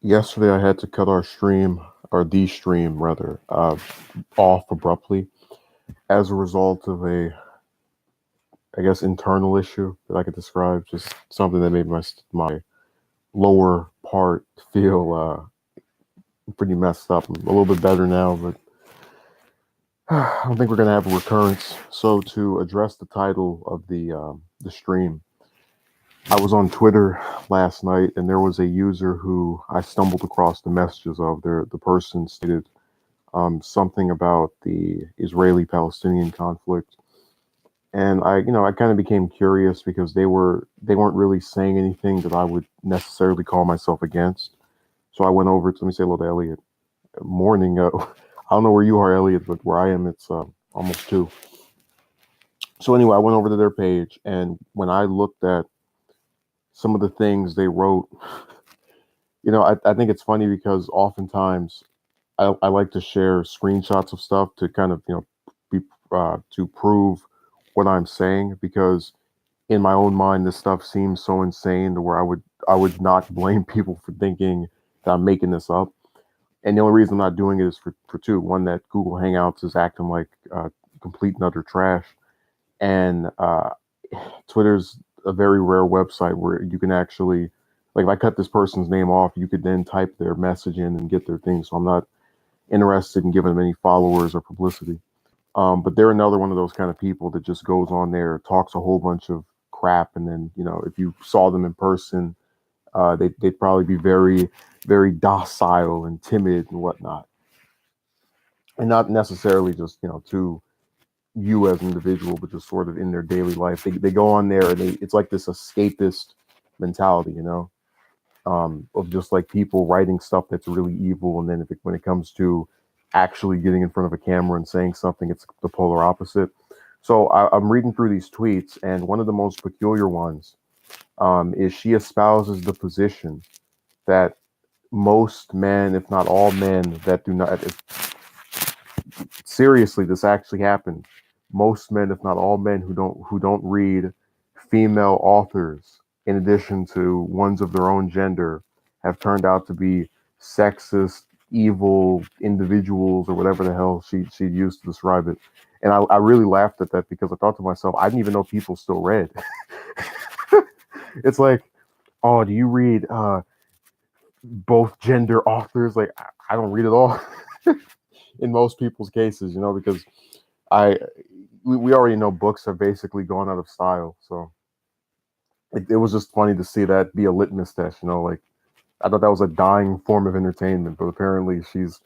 Yesterday, I had to cut our stream, or the stream rather, off abruptly as a result of I guess, internal issue that I could describe. Just something that made my lower part feel pretty messed up. I'm a little bit better now, but I don't think we're gonna have a recurrence. So, to address the title of the stream, I was on Twitter last night, and there was a user who I stumbled across the messages of. The person stated something about the Israeli-Palestinian conflict, and I kind of became curious because they weren't really saying anything that I would necessarily call myself against. So I went over to let me say hello to Elliot. Morning. I don't know where you are, Elliot, but where I am, it's almost 2. So anyway, I went over to their page, and when I looked at some of the things they wrote, I think it's funny because oftentimes I like to share screenshots of stuff to kind of be to prove what I'm saying, because in my own mind this stuff seems so insane to where I would not blame people for thinking that I'm making this up. And the only reason I'm not doing it is for two. One, that Google Hangouts is acting like complete and utter trash, and Twitter's a very rare website where you can actually, like, if I cut this person's name off, you could then type their message in and get their thing. So I'm not interested in giving them any followers or publicity. But they're another one of those kind of people that just goes on there, talks a whole bunch of crap, and then if you saw them in person, they'd probably be very, very docile and timid and whatnot, and not necessarily just to you as an individual, but just sort of in their daily life. They go on there and it's like this escapist mentality, of just like people writing stuff that's really evil, and then when it comes to actually getting in front of a camera and saying something, it's the polar opposite. So I'm reading through these tweets, and one of the most peculiar ones is she espouses the position that most men, if not all men, that do not, seriously, this actually happened. Most men, if not all men, who don't read female authors, in addition to ones of their own gender, have turned out to be sexist, evil individuals, or whatever the hell she used to describe it. And I really laughed at that because I thought to myself, I didn't even know people still read. It's like, oh, do you read both gender authors? Like, I don't read at all in most people's cases, because I we already know books have basically gone out of style. So it was just funny to see that be a litmus test. Like, I thought that was a dying form of entertainment, but apparently she's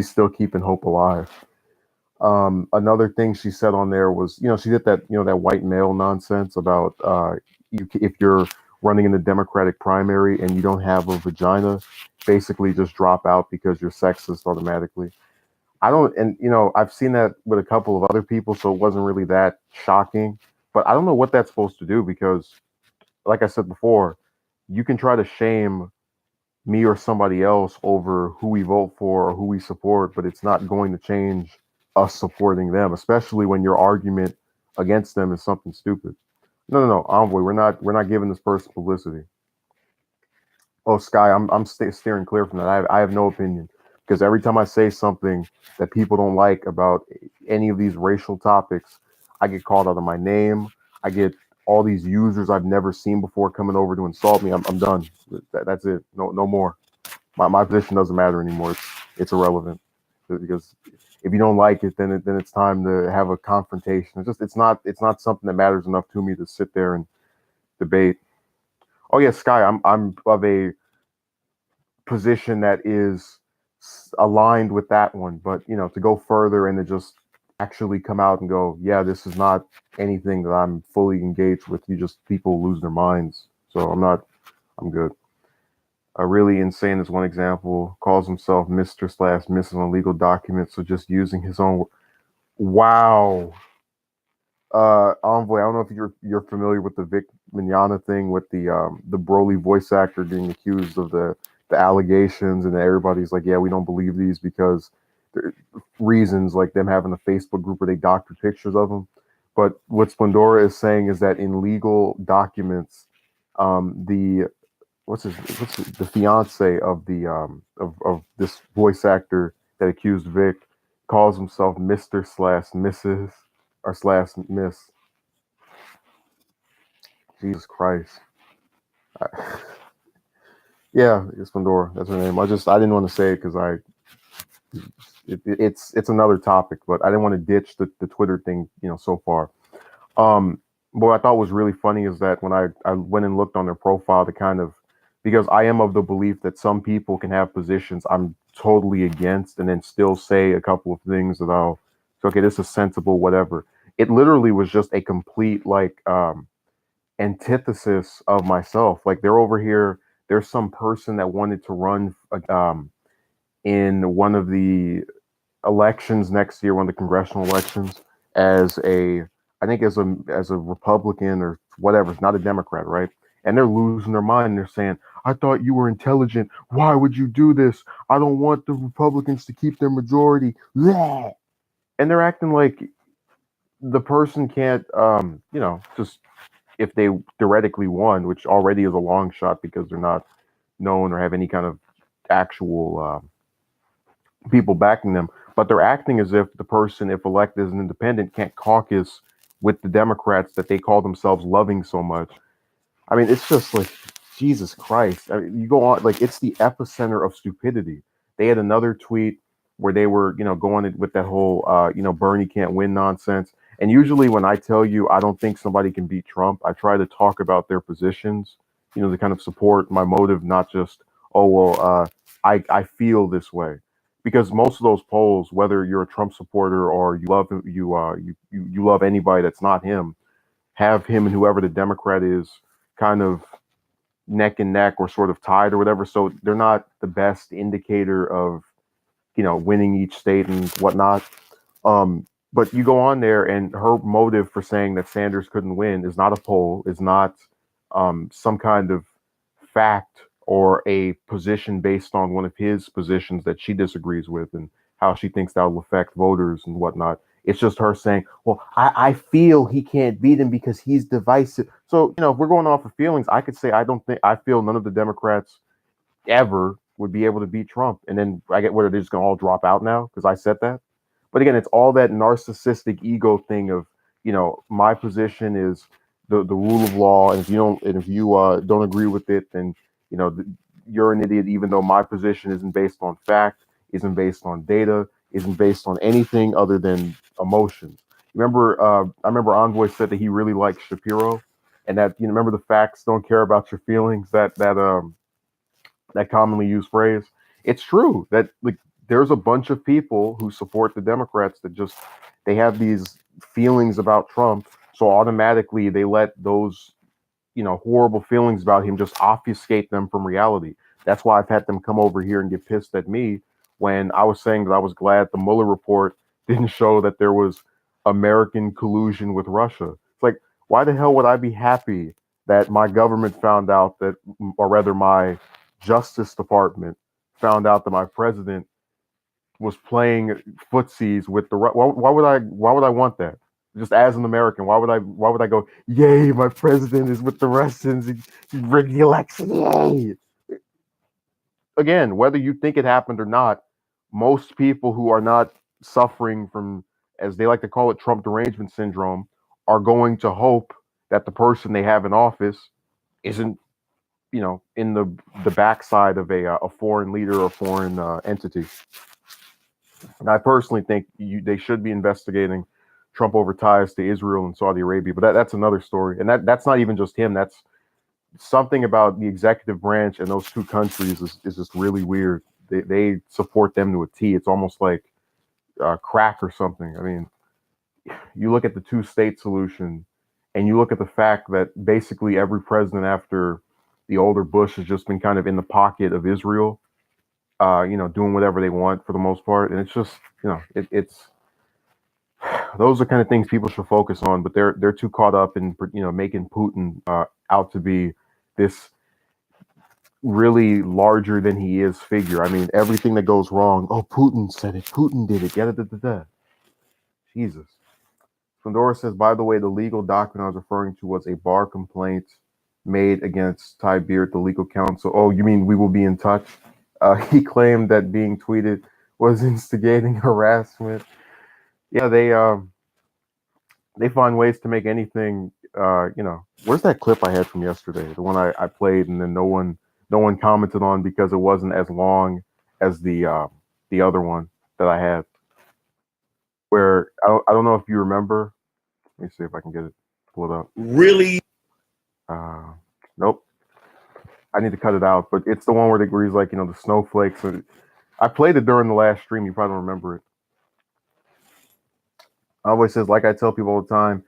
still keeping hope alive. Another thing she said on there was, she did that, that white male nonsense about if you're running in the Democratic primary and you don't have a vagina, basically just drop out because you're sexist automatically. I don't, and I've seen that with a couple of other people, so it wasn't really that shocking. But I don't know what that's supposed to do because, like I said before, you can try to shame me or somebody else over who we vote for or who we support, but it's not going to change us supporting them, especially when your argument against them is something stupid. No, no, no, Envoy, we're not giving this person publicity. Oh, Sky, I'm steering clear from that. I have no opinion because every time I say something that people don't like about any of these racial topics, I get called out of my name. I get all these users I've never seen before coming over to insult me. I'm done. That's it. No, no more. My position doesn't matter anymore. It's irrelevant because if you don't like it, then it's time to have a confrontation. It's not something that matters enough to me to sit there and debate. Oh yeah, Sky, I'm of a position that is aligned with that one, but to go further and to just actually come out and go, yeah, this is not anything that I'm fully engaged with. People lose their minds. So I'm good. Really insane is one example. Calls himself Mr. slash Mrs. on legal documents, so just using his own. Wow. Envoy, I don't know if you're familiar with the Vic Mignogna thing with the Broly voice actor being accused of the allegations, and everybody's like, yeah, we don't believe these because there reasons like them having a Facebook group where they doctored pictures of them. But what Splendora is saying is that in legal documents, the the fiance of the of this voice actor that accused Vic calls himself Mr. slash Mrs. or slash Miss. Jesus Christ. I, yeah, it's Pandora. That's her name. I didn't want to say it because it's another topic, but I didn't want to ditch the Twitter thing, so far. Um, what I thought was really funny is that when I went and looked on their profile to kind of, because I am of the belief that some people can have positions I'm totally against and then still say a couple of things that I'll say, okay, this is sensible, whatever. It literally was just a complete like antithesis of myself. Like they're over here, there's some person that wanted to run in one of the elections next year, one of the congressional elections, as a I think as a Republican or whatever, it's not a Democrat, right? And they're losing their mind. They're saying, "I thought you were intelligent. Why would you do this? I don't want the Republicans to keep their majority." Blah. And they're acting like the person can't, just if they theoretically won, which already is a long shot because they're not known or have any kind of actual people backing them, but they're acting as if the person, if elected as an independent, can't caucus with the Democrats that they call themselves loving so much. I mean, it's just like Jesus Christ. I mean, you go on like it's the epicenter of stupidity. They had another tweet where they were, going with that whole, Bernie can't win nonsense. And usually, when I tell you I don't think somebody can beat Trump, I try to talk about their positions, to kind of support my motive, not just, oh well, I feel this way, because most of those polls, whether you're a Trump supporter or you love anybody that's not him, have him and whoever the Democrat is kind of neck and neck or sort of tied or whatever. So they're not the best indicator of, winning each state and whatnot. But you go on there, and her motive for saying that Sanders couldn't win is not a poll, is not some kind of fact or a position based on one of his positions that she disagrees with and how she thinks that will affect voters and whatnot. It's just her saying, well, I feel he can't beat him because he's divisive. So, if we're going off of feelings, I could say I feel none of the Democrats ever would be able to beat Trump. And then I get where they're just going to all drop out now because I said that. But again, it's all that narcissistic ego thing of, my position is the rule of law. And if you don't agree with it, then, you know, th- you're an idiot, even though my position isn't based on fact, isn't based on data, isn't based on anything other than emotions. I remember Envoy said that he really likes Shapiro, and that remember the facts don't care about your feelings. That commonly used phrase. It's true that like there's a bunch of people who support the Democrats that just they have these feelings about Trump, so automatically they let those horrible feelings about him just obfuscate them from reality. That's why I've had them come over here and get pissed at me when I was saying that I was glad the Mueller report didn't show that there was American collusion with Russia. It's like, why the hell would I be happy that my government found out that, or rather, my Justice Department found out that my president was playing footsies with the why would I want that? Just as an American, why would I go, yay, my president is with the Russians, he rigged the election, yay. Again, whether you think it happened or not, most people who are not suffering from, as they like to call it, Trump derangement syndrome, are going to hope that the person they have in office isn't, in the backside of a foreign leader or foreign entity. And I personally think they should be investigating Trump over ties to Israel and Saudi Arabia, but that's another story. And that's not even just him. That's something about the executive branch in those two countries is just really weird. They support them to a T. It's almost like crack or something. I mean, you look at the two-state solution, and you look at the fact that basically every president after the older Bush has just been kind of in the pocket of Israel, doing whatever they want for the most part, and it's just, it's those are kind of things people should focus on, but they're too caught up in making Putin out to be this really larger than he is figure. I mean, everything that goes wrong, oh, Putin said it, Putin did it, yada. Jesus. Pandora says, by the way, the legal document I was referring to was a bar complaint made against Ty Beard, the legal counsel. Oh, you mean we will be in touch? He claimed that being tweeted was instigating harassment. Yeah, they find ways to make anything. Where's that clip I had from yesterday? The one I played, and then no one commented on because it wasn't as long as the other one that I had. Where I don't know if you remember. Let me see if I can get it pulled up. Really? Uh, nope. I need to cut it out, but it's the one where he's like, the snowflakes. I played it during the last stream. You probably don't remember it. I always says, like I tell people all the time,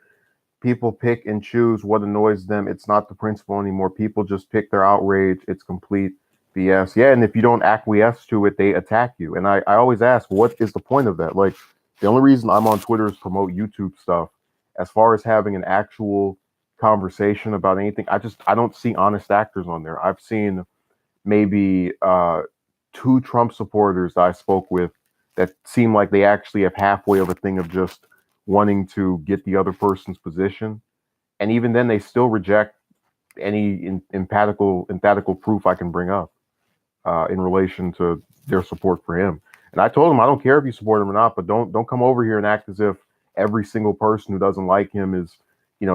people pick and choose what annoys them. It's not the principle anymore. People just pick their outrage. It's complete BS. Yeah, and if you don't acquiesce to it, they attack you. And I always ask, what is the point of that? Like, the only reason I'm on Twitter is promote YouTube stuff. As far as having an actual conversation about anything, I don't see honest actors on there. I've seen maybe two Trump supporters that I spoke with that seem like they actually have halfway of a thing of just wanting to get the other person's position, and even then they still reject any emphatic proof I can bring up in relation to their support for him. And I told him I don't care if you support him or not, but don't come over here and act as if every single person who doesn't like him is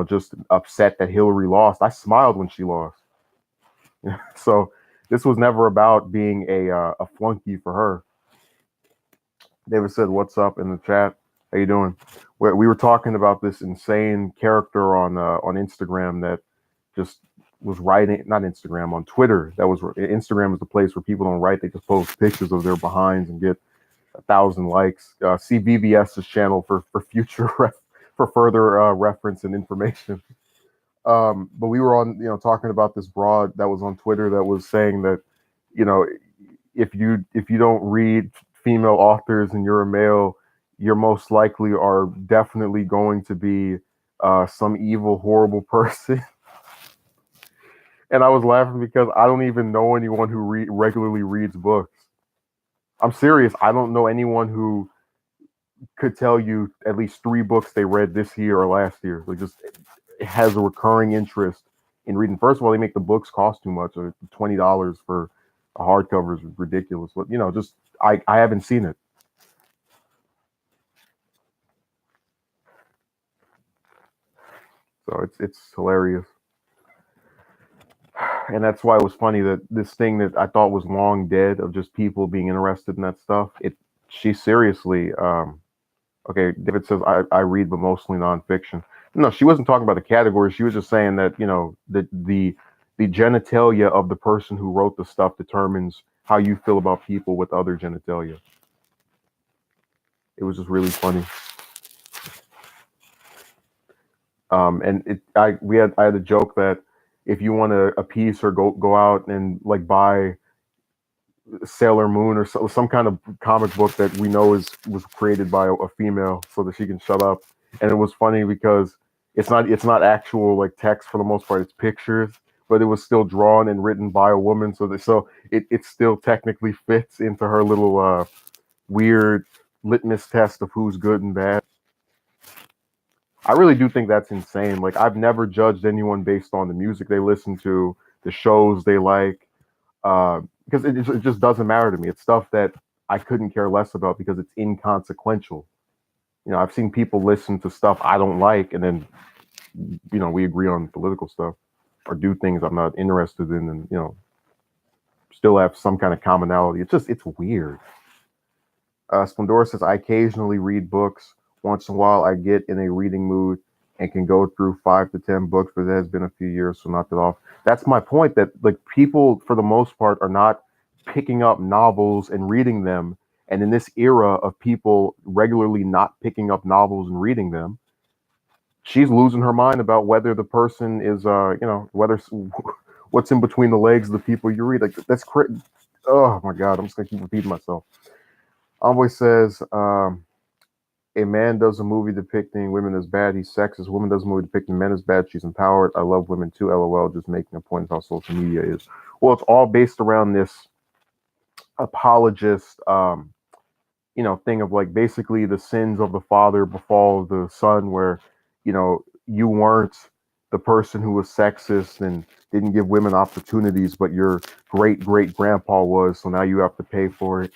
just upset that Hillary lost. I smiled when she lost. So this was never about being a flunky for her. David said, "What's up?" in the chat. How you doing? We were talking about this insane character on Instagram that just was writing, not Instagram, on Twitter. Instagram is the place where people don't write; they just post pictures of their behinds and get 1,000 likes. See BBS's channel for future for further reference and information. But we were on, talking about this broad that was on Twitter that was saying that, if you don't read female authors and you're a male, you're most likely are definitely going to be some evil, horrible person. And I was laughing because I don't even know anyone who regularly reads books. I'm serious. I don't know anyone who could tell you at least 3 books they read this year or last year. Like, just has a recurring interest in reading. First of all, they make the books cost too much. $20 for a hardcover is ridiculous. But just I haven't seen it. So it's hilarious. And that's why it was funny that this thing that I thought was long dead of just people being interested in that stuff. She seriously, okay, David says I read, but mostly nonfiction. No, she wasn't talking about the category. She was just saying that the genitalia of the person who wrote the stuff determines how you feel about people with other genitalia. It was just really funny. And I had a joke that if you want a piece or go out and like buy Sailor Moon or some kind of comic book that we know was created by a female so that she can shut up. And it was funny because it's not actual like text for the most part, it's pictures, but it was still drawn and written by a woman, so it still technically fits into her little weird litmus test of who's good and bad. I really do think that's insane. Like, I've never judged anyone based on the music they listen to, the shows they like, because it just doesn't matter to me. It's stuff that I couldn't care less about because it's inconsequential. I've seen people listen to stuff I don't like, and then we agree on political stuff or do things I'm not interested in, and still have some kind of commonality. It's weird. Splendora says, I occasionally read books. Once in a while, I get in a reading mood and can go through 5 to 10 books, but it has been a few years, so not that often. That's my point, that like people, for the most part, are not picking up novels and reading them. And in this era of people regularly not picking up novels and reading them, she's losing her mind about whether the person is, whether what's in between the legs of the people you read. Like, that's crazy. Oh my God, I'm just gonna keep repeating myself. Envoy says, a man does a movie depicting women as bad, he's sexist. Woman does a movie depicting men as bad, she's empowered. I love women too, LOL. Just making a point of how social media is. Well, it's all based around this apologist, thing of like basically the sins of the father befall the son, where, you weren't the person who was sexist and didn't give women opportunities, but your great great grandpa was, so now you have to pay for it.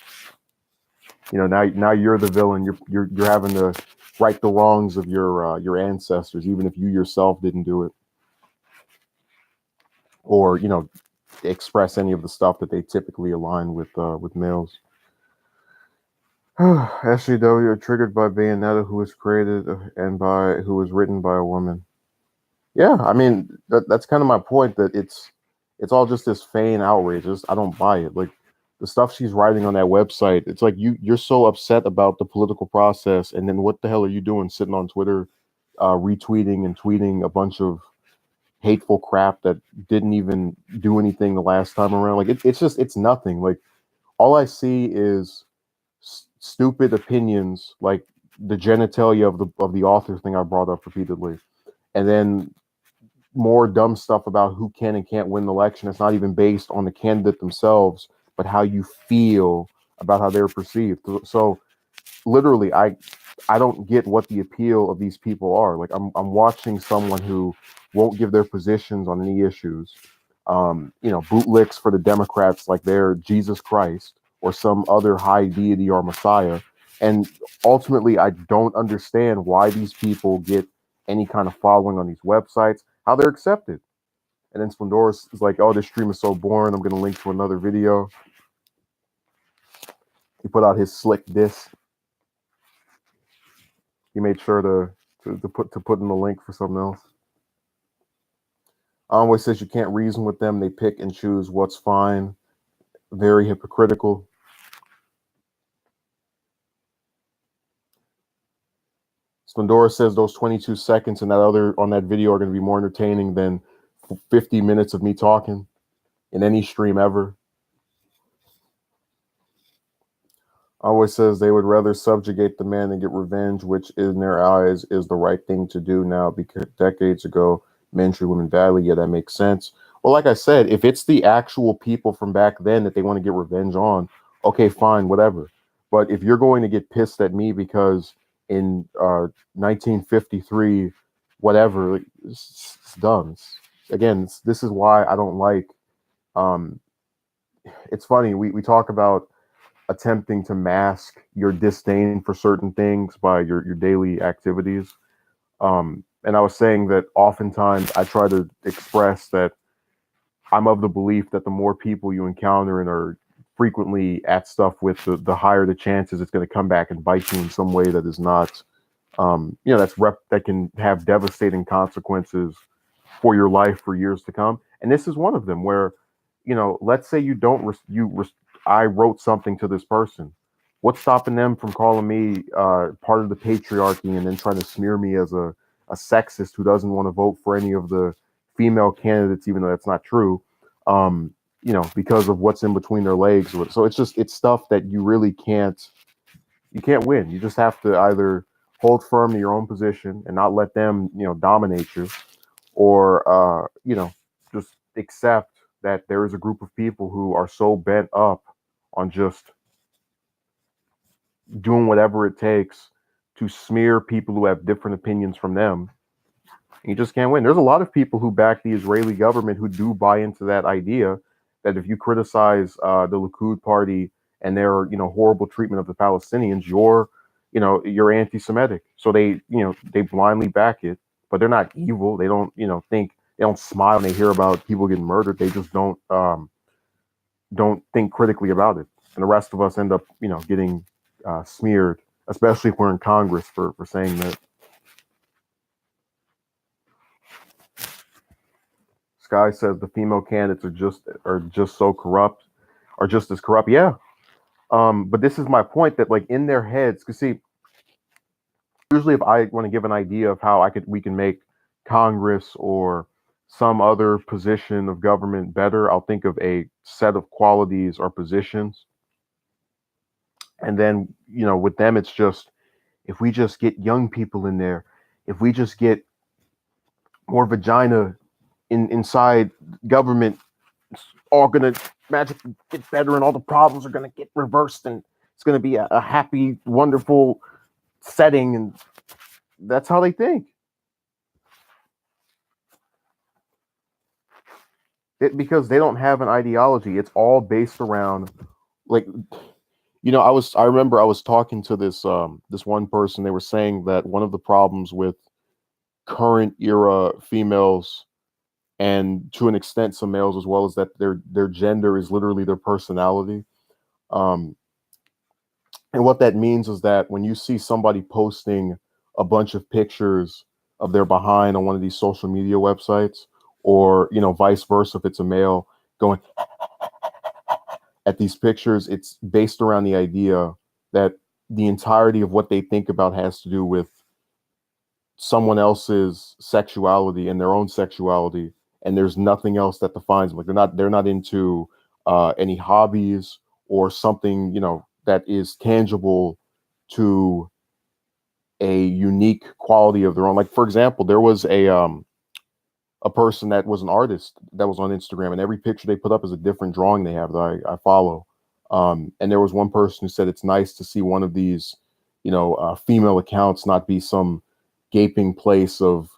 Now you're the villain. You're having to right the wrongs of your ancestors, even if you yourself didn't do it, or express any of the stuff that they typically align with males. SJW are triggered by Bayonetta, who was created and who was written by a woman. Yeah, I mean that's kind of my point, that it's all just this feign outrage. I don't buy it. Like the stuff she's writing on that website, it's like you're so upset about the political process, and then what the hell are you doing sitting on Twitter, retweeting and tweeting a bunch of hateful crap that didn't even do anything the last time around? Like it's nothing. Like all I see is stupid opinions, like the genitalia of the author thing I brought up repeatedly, and then more dumb stuff about who can and can't win the election. It's not even based on the candidate themselves, but how you feel about how they're perceived. So literally, I don't get what the appeal of these people are. Like I'm watching someone who won't give their positions on any issues. Bootlicks for the Democrats like they're Jesus Christ or some other high deity or Messiah. And ultimately, I don't understand why these people get any kind of following on these websites, how they're accepted. And then Splendoris is like, oh, this stream is so boring. I'm going to link to another video. He put out his slick diss. He made sure to put in the link for something else. Always says you can't reason with them. They pick and choose what's fine. Very hypocritical. Splendora says those 22 seconds in on that video are going to be more entertaining than 50 minutes of me talking in any stream ever. Always says they would rather subjugate the man than get revenge, which in their eyes is the right thing to do now, because decades ago men treated women badly. Yeah, that makes sense. Well, like I said, if it's the actual people from back then that they want to get revenge on, okay, fine, whatever. But if you're going to get pissed at me because in 1953, whatever, it's dumb. This is why I don't like. It's funny, we talk about attempting to mask your disdain for certain things by your daily activities. And I was saying that oftentimes I try to express that I'm of the belief that the more people you encounter and are frequently at stuff with, the higher the chances it's going to come back and bite you in some way that is not, that can have devastating consequences for your life for years to come. And this is one of them where, let's say you don't, I wrote something to this person. What's stopping them from calling me part of the patriarchy and then trying to smear me as a sexist who doesn't want to vote for any of the female candidates, even though that's not true, because of what's in between their legs. So it's stuff that you really can't win. You just have to either hold firm to your own position and not let them, dominate you, or, just accept that there is a group of people who are so bent up on just doing whatever it takes to smear people who have different opinions from them. You just can't win. There's a lot of people who back the Israeli government who do buy into that idea that if you criticize the Likud party and their horrible treatment of the Palestinians, you're anti-Semitic. So they blindly back it, but they're not evil. They don't think, they don't smile when they hear about people getting murdered. They just don't think critically about it. And the rest of us end up getting smeared, especially if we're in Congress for saying that. Sky says the female candidates are just so corrupt, are just as corrupt. Yeah. But this is my point, that like in their heads, because see, usually if I want to give an idea of how we can make Congress or some other position of government better, I'll think of a set of qualities or positions. And then, with them, it's just, if we just get young people in there, if we just get more vagina inside government, it's all gonna magically get better, and all the problems are gonna get reversed, and it's gonna be a happy, wonderful setting. And that's how they think. because they don't have an ideology. It's all based around, like, I remember I was talking to this one person. They were saying that one of the problems with current era females, and to an extent some males as well, is that their gender is literally their personality. Um, and what that means is that when you see somebody posting a bunch of pictures of their behind on one of these social media websites, or vice versa, if it's a male going at these pictures, it's based around the idea that the entirety of what they think about has to do with someone else's sexuality and their own sexuality, and there's nothing else that defines them. Like they're not into any hobbies or something that is tangible to a unique quality of their own. Like, for example, there was a person that was an artist that was on Instagram, and every picture they put up is a different drawing they have that I follow. And there was one person who said it's nice to see one of these, female accounts not be some gaping place of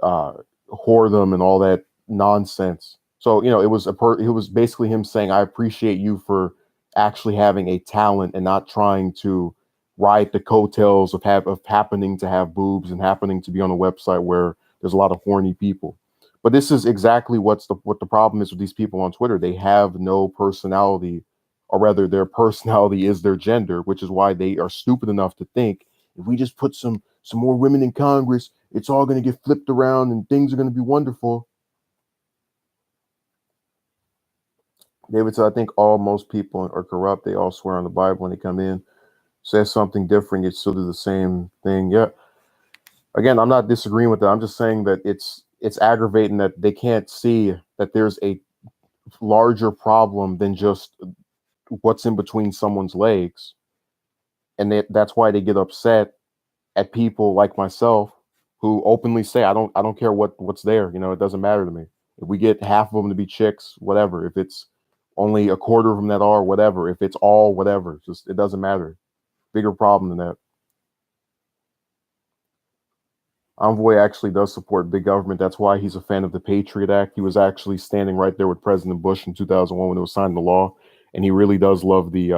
uh, whoredom and all that nonsense. So it was basically him saying, "I appreciate you for actually having a talent and not trying to ride the coattails of happening to have boobs and happening to be on a website where there's a lot of horny people." But this is exactly what the problem is with these people on Twitter. They have no personality, or rather, their personality is their gender, which is why they are stupid enough to think if we just put some more women in Congress, it's all going to get flipped around and things are going to be wonderful. David said, I think most people are corrupt. They all swear on the Bible when they come in. Says something different, you still do the same thing. Yeah. Again, I'm not disagreeing with that. I'm just saying that it's aggravating that they can't see that there's a larger problem than just what's in between someone's legs. And that's why they get upset at people like myself who openly say, I don't care what's there. It doesn't matter to me. If we get half of them to be chicks, whatever. If it's only a quarter of them that are, whatever. If it's all, whatever. Just it doesn't matter. Bigger problem than that. Envoy actually does support big government. That's why he's a fan of the Patriot Act. He was actually standing right there with President Bush in 2001 when it was signed into law, and he really does love the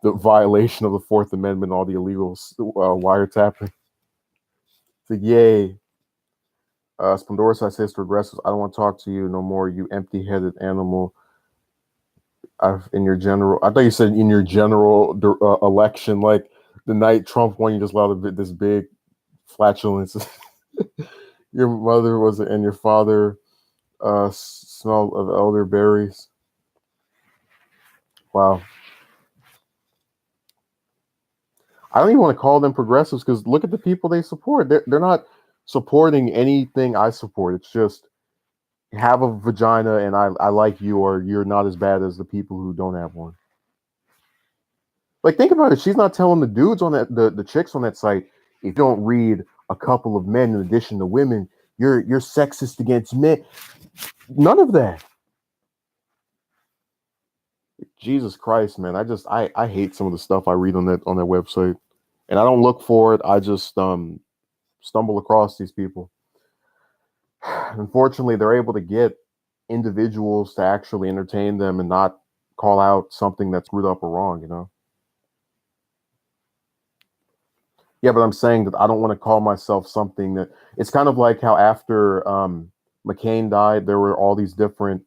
the violation of the Fourth Amendment, all the illegal wiretapping. So yay. Splendoris, I says to aggressives, I don't want to talk to you no more, you empty-headed animal. In your general, I thought you said in your general election, like the night Trump won, you just allowed this big flatulence. Your mother was, and your father smell of elderberries. Wow. I don't even want to call them progressives because look at the people they support. They're not supporting anything I support. It's just have a vagina and I like you, or you're not as bad as the people who don't have one. Like, think about it. She's not telling the dudes on that the chicks on that site, if you don't read a couple of men in addition to women, you're sexist against men. None of that. Jesus Christ, man. I hate some of the stuff I read on that website. And I don't look for it. I just stumble across these people. Unfortunately, they're able to get individuals to actually entertain them and not call out something that's screwed up or wrong. Yeah, but I'm saying that I don't want to call myself something that it's kind of like how after McCain died, there were all these different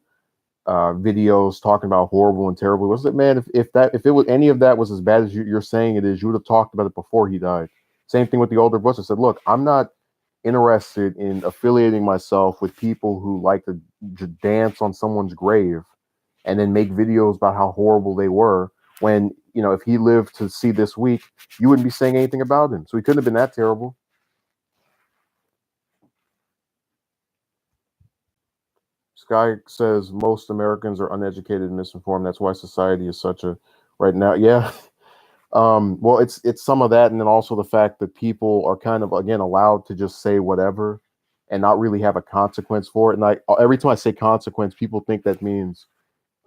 videos talking about horrible and terrible. Was it, man? If it was any of that was as bad as you're saying it is, you would have talked about it before he died. Same thing with the older Bush. I said, look, I'm not interested in affiliating myself with people who like to dance on someone's grave and then make videos about how horrible they were. When if he lived to see this week, you wouldn't be saying anything about him. So he couldn't have been that terrible. Sky says most Americans are uneducated and misinformed. That's why society is such a right now. Yeah. Well, it's some of that, and then also the fact that people are kind of again allowed to just say whatever and not really have a consequence for it. And every time I say consequence, people think that means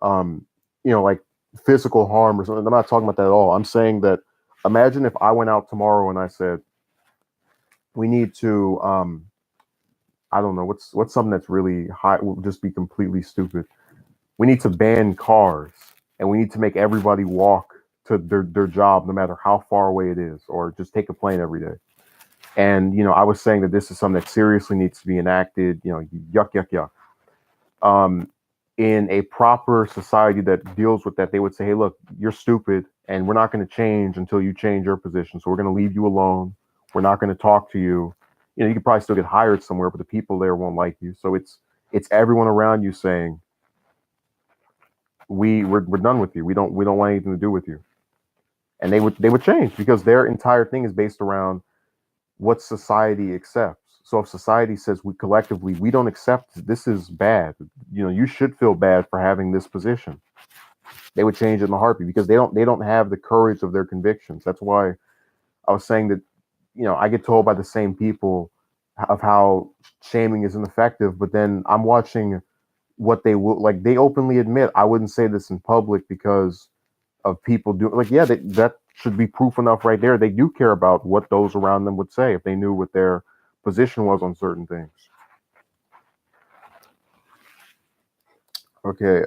like physical harm or something. I'm not talking about that at all. I'm saying that imagine if I went out tomorrow and I said we need to I don't know what's something that's really high would just be completely stupid. We need to ban cars, and we need to make everybody walk to their job no matter how far away it is, or just take a plane every day. And I was saying that this is something that seriously needs to be enacted. Yuck, yuck, yuck. um, in a proper society that deals with that, they would say, hey, look, you're stupid, and we're not going to change until you change your position. So we're going to leave you alone. We're not going to talk to you. You could probably still get hired somewhere, but the people there won't like you. So it's everyone around you saying, we're done with you. We don't want anything to do with you. And they would change because their entire thing is based around what society accepts. So if society says we collectively we don't accept this is bad, you should feel bad for having this position. They would change it in a heartbeat because they don't have the courage of their convictions. That's why I was saying that I get told by the same people of how shaming is ineffective, but then I'm watching what they will like. They openly admit I wouldn't say this in public because of people do like yeah that should be proof enough right there. They do care about what those around them would say if they knew what their position was on certain things. Okay.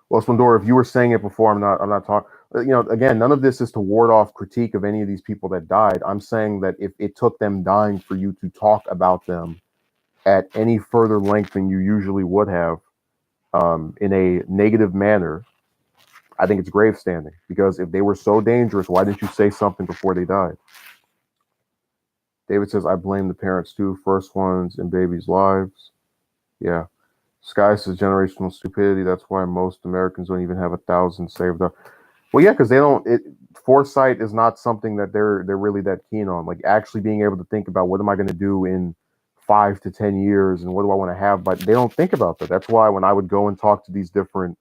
Well, Splendor, if you were saying it before, I'm not talking. Again, none of this is to ward off critique of any of these people that died. I'm saying that if it took them dying for you to talk about them at any further length than you usually would have, in a negative manner, I think it's grave standing. Because if they were so dangerous, why didn't you say something before they died? David says, I blame the parents too, first ones in babies' lives. Yeah. Sky says generational stupidity. That's why most Americans don't even have 1,000 saved up. Well, yeah, because they don't. Foresight is not something that they're really that keen on. Like actually being able to think about what am I going to do in 5 to 10 years, and what do I want to have. But they don't think about that. That's why when I would go and talk to these different,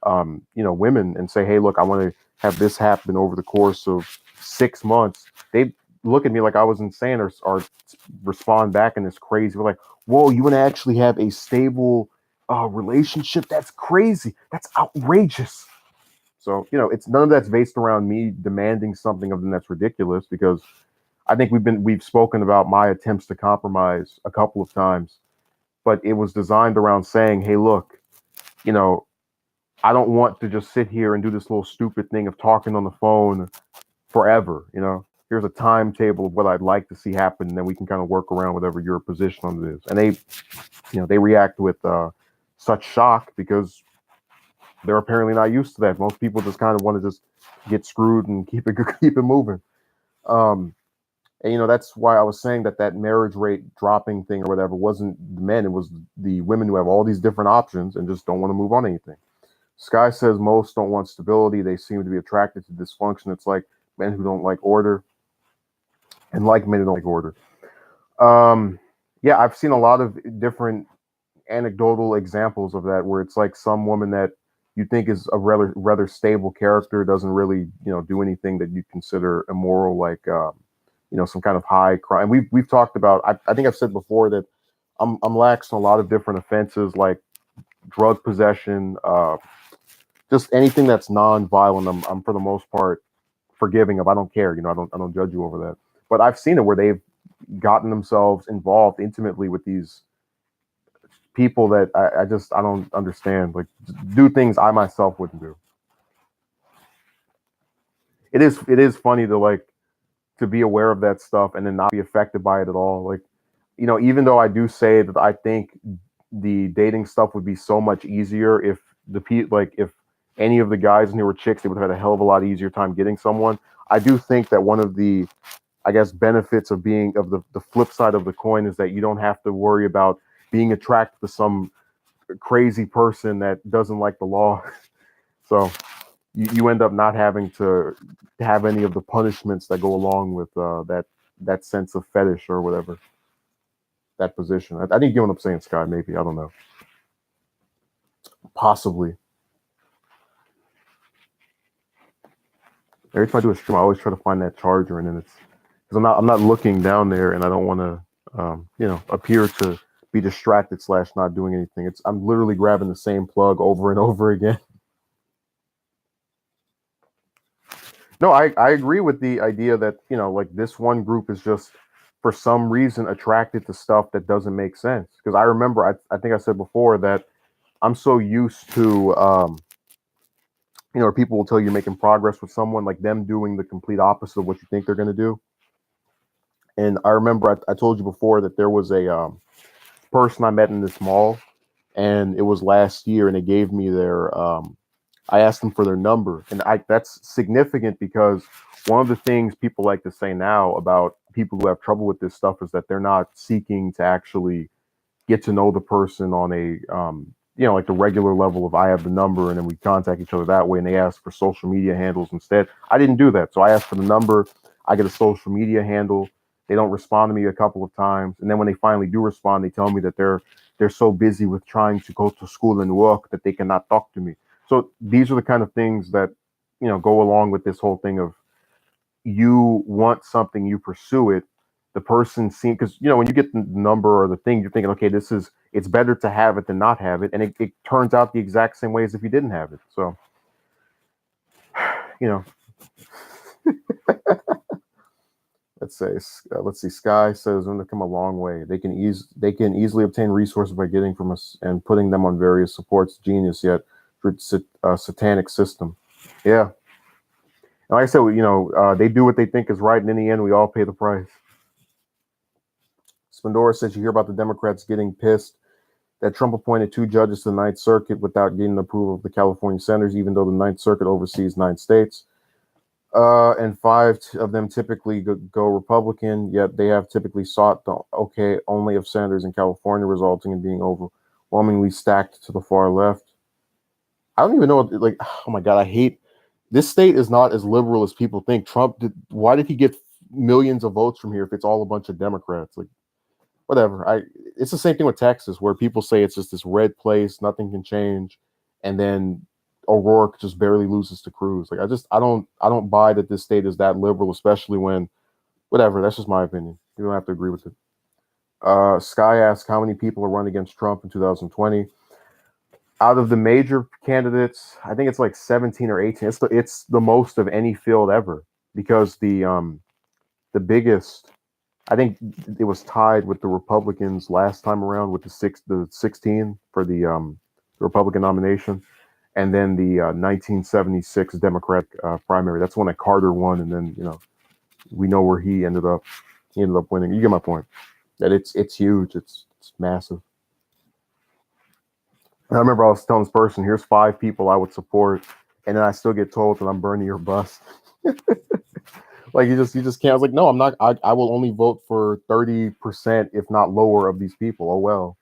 women and say, hey, look, I want to have this happen over the course of 6 months. They look at me like I was insane, or respond back in this crazy. We're like, whoa, you want to actually have a stable relationship? That's crazy. That's outrageous. So, it's none of that's based around me demanding something of them that's ridiculous because I think we've spoken about my attempts to compromise a couple of times, but it was designed around saying, hey, look, you know, I don't want to just sit here and do this little stupid thing of talking on the phone forever. Here's a timetable of what I'd like to see happen, and then we can kind of work around whatever your position on it is. And they react with such shock because they're apparently not used to that. Most people just kind of want to just get screwed and keep it keep it moving. Um, and that's why I was saying that marriage rate dropping thing or whatever wasn't the men; it was the women who have all these different options and just don't want to move on anything. Sky says most don't want stability; they seem to be attracted to dysfunction. It's like men who don't like order, and like men who don't like order. Um, yeah, I've seen a lot of different anecdotal examples of that where it's like some woman that you think is a rather stable character doesn't really do anything that you consider immoral, like some kind of high crime. We've talked about. I think I've said before that I'm lax on a lot of different offenses like drug possession, just anything that's non-violent. I'm for the most part forgiving of. I don't care. I don't judge you over that. But I've seen it where they've gotten themselves involved intimately with these people that I don't understand. Like do things I myself wouldn't do. It is funny to be aware of that stuff and then not be affected by it at all. Like, even though I do say that I think the dating stuff would be so much easier if if any of the guys in here were chicks, they would have had a hell of a lot easier time getting someone. I do think that one of the, I guess, benefits of being of the flip side of the coin is that you don't have to worry about being attracted to some crazy person that doesn't like the law. So you end up not having to have any of the punishments that go along with that sense of fetish or whatever, that position. I think you get what I'm saying, Sky. Maybe I don't know. Possibly. Every time I do a stream, I always try to find that charger, and then it's because I'm not looking down there, and I don't want to appear to be distracted / not doing anything. I'm literally grabbing the same plug over and over again. No, I agree with the idea that like this one group is just for some reason attracted to stuff that doesn't make sense. Because I remember, I think I said before that I'm so used to, people will tell you you're making progress with someone, like them doing the complete opposite of what you think they're going to do. And I remember I told you before that there was a person I met in this mall, and it was last year, and they gave me their. I asked them for their number, and that's significant because one of the things people like to say now about people who have trouble with this stuff is that they're not seeking to actually get to know the person on a like the regular level of I have the number and then we contact each other that way, and they ask for social media handles instead. I didn't do that. So I asked for the number, I get a social media handle. They don't respond to me a couple of times, and then when they finally do respond, they tell me that they're so busy with trying to go to school and work that they cannot talk to me. So these are the kind of things that go along with this whole thing of you want something, you pursue it. The person seems, because when you get the number or the thing, you're thinking, okay, it's better to have it than not have it, and it turns out the exact same way as if you didn't have it. So let's see. Sky says when they come a long way, they can easily obtain resources by getting from us and putting them on various supports. Genius, yet satanic system. Yeah. And like I said, they do what they think is right, and in the end, we all pay the price. Spandora says you hear about the Democrats getting pissed that Trump appointed 2 judges to the Ninth Circuit without getting the approval of the California senators, even though the Ninth Circuit oversees 9 states. And 5 of them typically go Republican, yet they have typically sought the okay only of senators in California, resulting in being overwhelmingly stacked to the far left. I don't even know, oh my God, I hate this state is not as liberal as people think. Why did he get millions of votes from here if it's all a bunch of Democrats? Whatever. It's the same thing with Texas, where people say it's just this red place, nothing can change, and then O'Rourke just barely loses to Cruz. I don't buy that this state is that liberal, especially when, whatever. That's just my opinion. You don't have to agree with it. Sky asks how many people are running against Trump in 2020. Out of the major candidates, I think it's like 17 or 18. It's the most of any field ever, because the biggest, I think it was tied with the Republicans last time around with the 16 for the Republican nomination, and then the 1976 Democratic primary. That's when Carter won, and then we know where he ended up. He ended up winning. You get my point. That it's huge. It's massive. And I remember I was telling this person, here's 5 people I would support, and then I still get told that I'm Bernie or bust. Like you just can't. I was like, no, I'm not. I will only vote for 30%, if not lower, of these people. Oh well.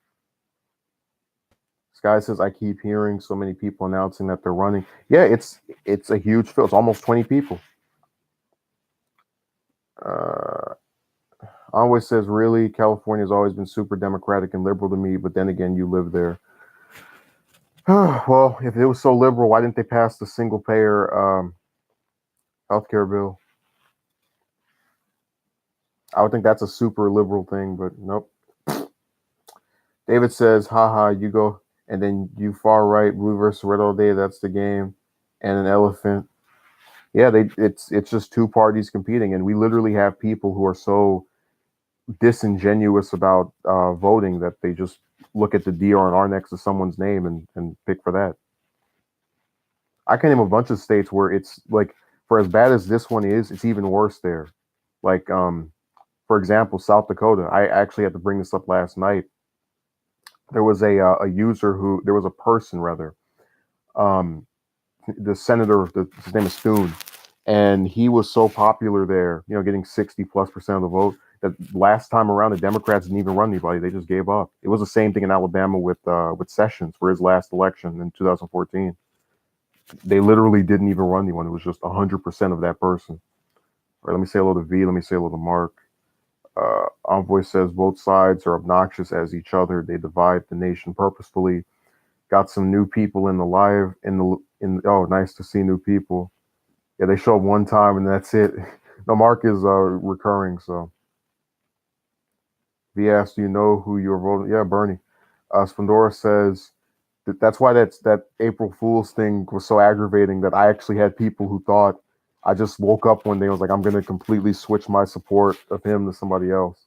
Sky says I keep hearing so many people announcing that they're running. Yeah, it's a huge field. It's almost 20 people. Always says, really, California has always been super democratic and liberal to me, but then again, you live there. Well, if it was so liberal, why didn't they pass the single payer healthcare bill? I would think that's a super liberal thing, but nope. David says, haha, you go, and then you far right, blue versus red all day, that's the game, and an elephant. Yeah, it's just 2 parties competing, and we literally have people who are so disingenuous about voting that they just look at the DRNR next to someone's name and pick for that. I can name a bunch of states where it's like, for as bad as this one is, it's even worse there. Like, for example, South Dakota. I actually had to bring this up last night. There was there was a person rather, the senator, his name is Thune, and he was so popular there, getting 60+% of the vote, that last time around the Democrats didn't even run anybody. They just gave up. It was the same thing in Alabama with Sessions for his last election in 2014. They literally didn't even run anyone. It was just 100% of that person. All right, let me say hello to V. Let me say hello to Mark. Envoy says both sides are obnoxious as each other. They divide the nation purposefully. Got some new people in the live oh, nice to see new people. Yeah, they show up one time and that's it. No, Mark is recurring, so. V asks, do you know who you're voting? Yeah, Bernie. Spandora says that's why that April Fool's thing was so aggravating, that I actually had people who thought I just woke up one day and was like, I'm going to completely switch my support of him to somebody else.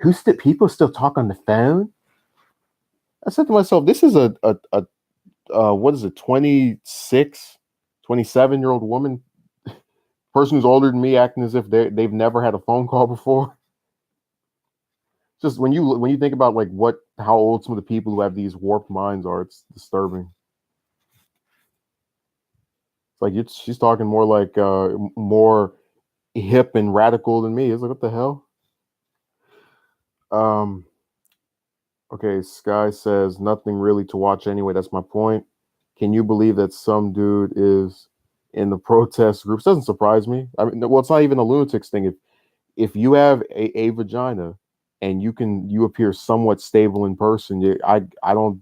People still talk on the phone? I said to myself, this is a what is it, 26, 27-year-old woman, person who's older than me, acting as if they've never had a phone call before. Just when you think about like how old some of the people who have these warped minds are, it's disturbing. It's like she's talking more like more hip and radical than me. It's like, what the hell? Um, okay, Sky says nothing really to watch anyway. That's my point. Can you believe that some dude is in the protest groups? Doesn't surprise me. I mean, well, it's not even a lunatics thing. If you have a vagina and you appear somewhat stable in person, I don't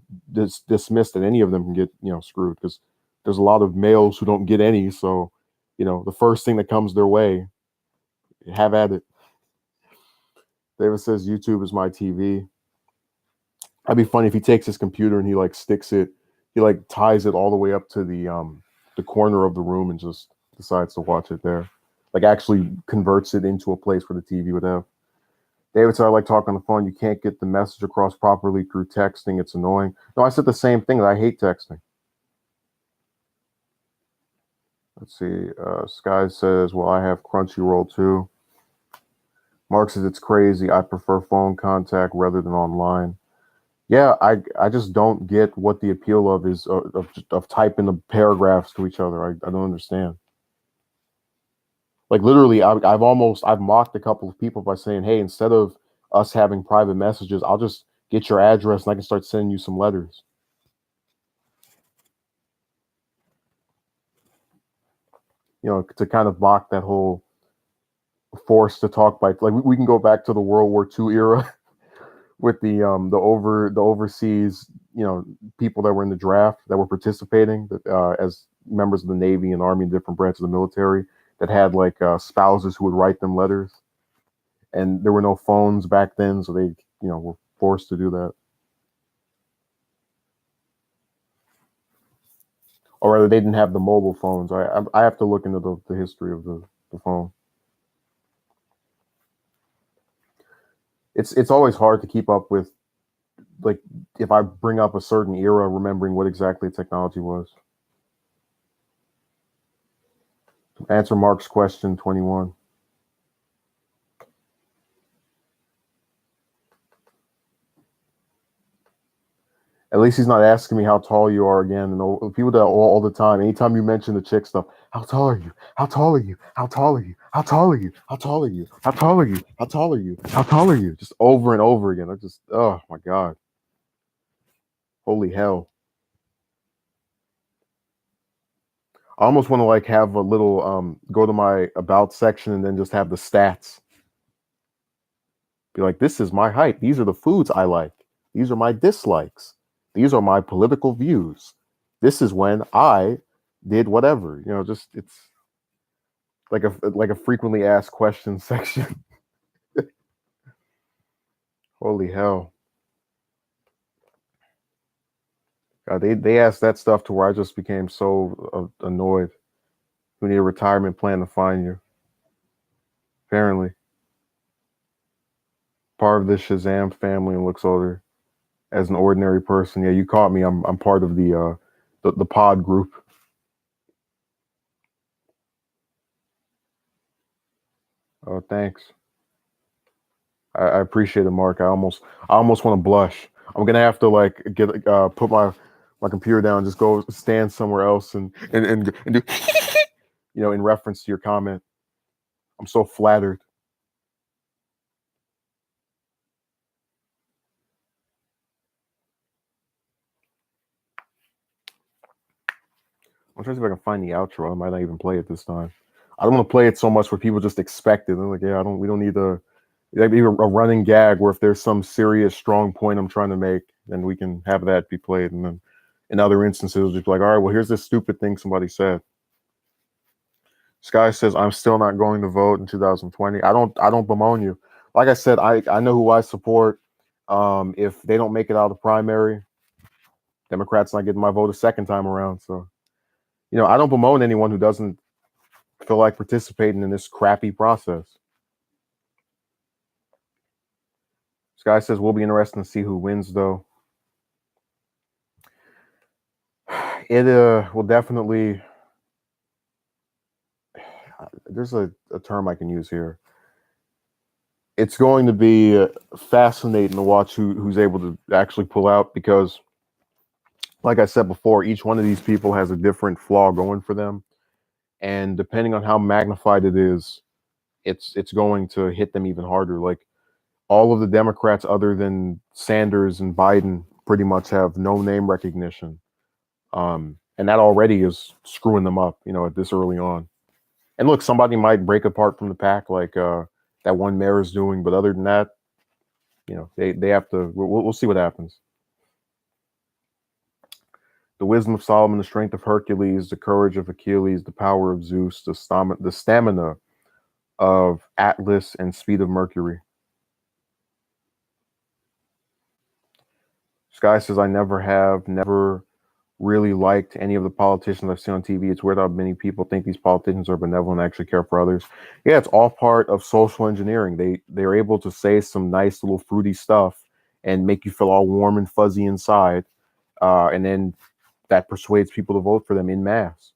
dismiss that any of them can get screwed, because there's a lot of males who don't get any. So, the first thing that comes their way, have at it. David says YouTube is my TV. That'd be funny if he takes his computer and he like sticks it, he like ties it all the way up to the corner of the room and just decides to watch it there. Like actually converts it into a place where the TV would have. David said, I like talking on the phone. You can't get the message across properly through texting. It's annoying. No, I said the same thing. I hate texting. Let's see. Sky says, well, I have Crunchyroll too. Mark says, it's crazy. I prefer phone contact rather than online. Yeah, I just don't get what the appeal of is of typing the paragraphs to each other. I don't understand. Like literally, I've mocked a couple of people by saying, hey, instead of us having private messages, I'll just get your address and I can start sending you some letters. To kind of mock that whole force to talk by, like we can go back to the World War II era with the overseas people that were in the draft that were participating as members of the Navy and Army and different branches of the military that had like spouses who would write them letters, and there were no phones back then, so they were forced to do that. Or rather, they didn't have the mobile phones. I have to look into the history of the phone. It's always hard to keep up with, like, if I bring up a certain era, remembering what exactly technology was. Answer Mark's question 21. At least he's not asking me how tall you are again. And people that all the time, anytime you mention the chick stuff, how tall are you? How tall are you? How tall are you? How tall are you? How tall are you? How tall are you? How tall are you? How tall are you? Just over and over again. I just, oh my God. Holy hell. I almost want to like have a little go to my about section and then just have the stats. Be like, this is my height. These are the foods I like. These are my dislikes. These are my political views. This is when I did whatever. Just it's like a frequently asked questions section. Holy hell. God, they asked that stuff to where I just became so annoyed. We need a retirement plan to find you. Apparently. Part of the Shazam family and looks older. As an ordinary person, yeah, you caught me. I'm part of the pod group. Oh, thanks. I appreciate it, Mark. I almost want to blush. I'm gonna have to like get put my computer down, just go stand somewhere else and do in reference to your comment. I'm so flattered. I'm trying to see if I can find the outro. I might not even play it this time. I don't want to play it so much where people just expect it. They're like, yeah, we don't need a running gag where if there's some serious strong point I'm trying to make, then we can have that be played. And then in other instances, it'll just be like, all right, well, here's this stupid thing somebody said. Sky says, I'm still not going to vote in 2020. I don't bemoan you. Like I said, I know who I support. If they don't make it out of the primary, Democrats not getting my vote a second time around. So, I don't bemoan anyone who doesn't feel like participating in this crappy process. This guy says, we'll be interested to see who wins, though. It will definitely. There's a term I can use here. It's going to be fascinating to watch who's able to actually pull out, because, like I said before, each one of these people has a different flaw going for them, and depending on how magnified it is, it's going to hit them even harder. Like, all of the Democrats, other than Sanders and Biden, pretty much have no name recognition, and that already is screwing them up, at this early on. And look, somebody might break apart from the pack, like that one mayor is doing, but other than that, they have to. We'll see what happens. The wisdom of Solomon, the strength of Hercules, the courage of Achilles, the power of Zeus, the stamina of Atlas, and speed of Mercury. Sky says, I never really liked any of the politicians I've seen on TV. It's weird how many people think these politicians are benevolent and actually care for others. Yeah, it's all part of social engineering. They're able to say some nice little fruity stuff and make you feel all warm and fuzzy inside, and then that persuades people to vote for them in mass.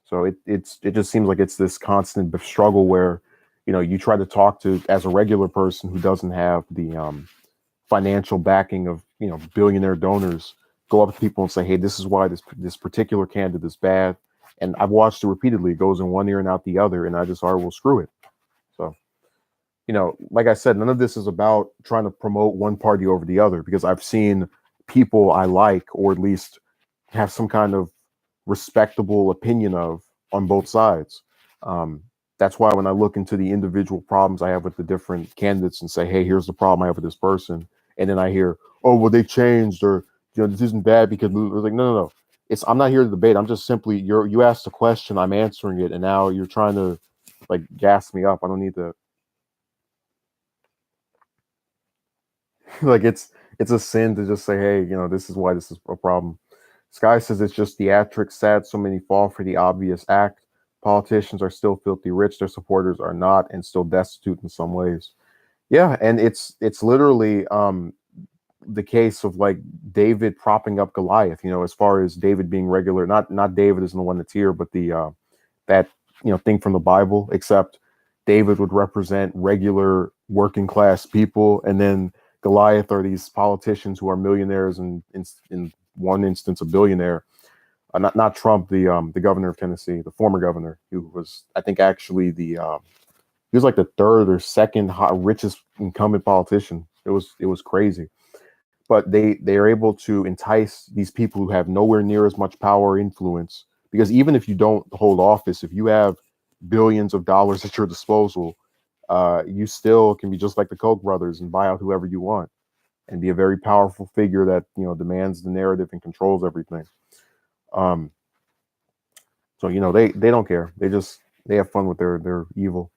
So it just seems like it's this constant struggle where, you try to talk to, as a regular person who doesn't have the financial backing of, billionaire donors, go up to people and say, hey, this is why this particular candidate is bad. And I've watched it repeatedly. It goes in one ear and out the other. And I just, all right, well, screw it. So, like I said, none of this is about trying to promote one party over the other, because I've seen people I like, or at least have some kind of respectable opinion of, on both sides. That's why when I look into the individual problems I have with the different candidates and say, hey, here's the problem I have with this person, and then I hear, oh, well, they changed, or this isn't bad because like, no. I'm not here to debate. I'm just simply, you asked a question, I'm answering it, and now you're trying to like gas me up. I don't need to. Like, it's a sin to just say, hey, this is why this is a problem. Sky says it's just theatrics, sad so many fall for the obvious act. Politicians are still filthy rich, their supporters are not, and still destitute in some ways. Yeah, and it's literally the case of like David propping up Goliath, as far as David being regular, not David isn't the one that's here, but the that thing from the Bible, except David would represent regular working class people, and then Goliath are these politicians who are millionaires, and in one instance a billionaire. Not Trump, the governor of Tennessee, the former governor, who was, I think, actually he was like the third or second richest incumbent politician. It was crazy. But they are able to entice these people who have nowhere near as much power or influence, because even if you don't hold office, if you have billions of dollars at your disposal, you still can be just like the Koch brothers and buy out whoever you want, and be a very powerful figure that demands the narrative and controls everything. So they don't care. They have fun with their evil.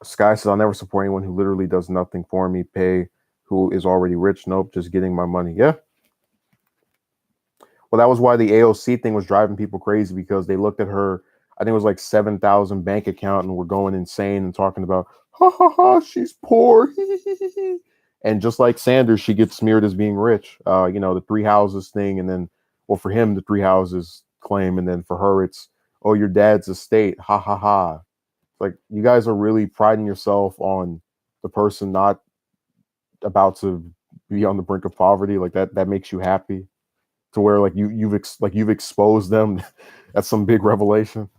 Sky says, I'll never support anyone who literally does nothing for me. Pay who is already rich. Nope, just getting my money. Yeah. Well, that was why the AOC thing was driving people crazy, because they looked at her, I think it was like 7,000 bank account, and were going insane and talking about, ha ha ha, she's poor. And just like Sanders, she gets smeared as being rich. The 3 houses thing, and then, well, for him, the 3 houses claim, and then for her, it's, oh, your dad's estate. Ha ha ha. Like, you guys are really priding yourself on the person not about to be on the brink of poverty. Like, that makes you happy, to where like you've exposed them. That's some big revelation.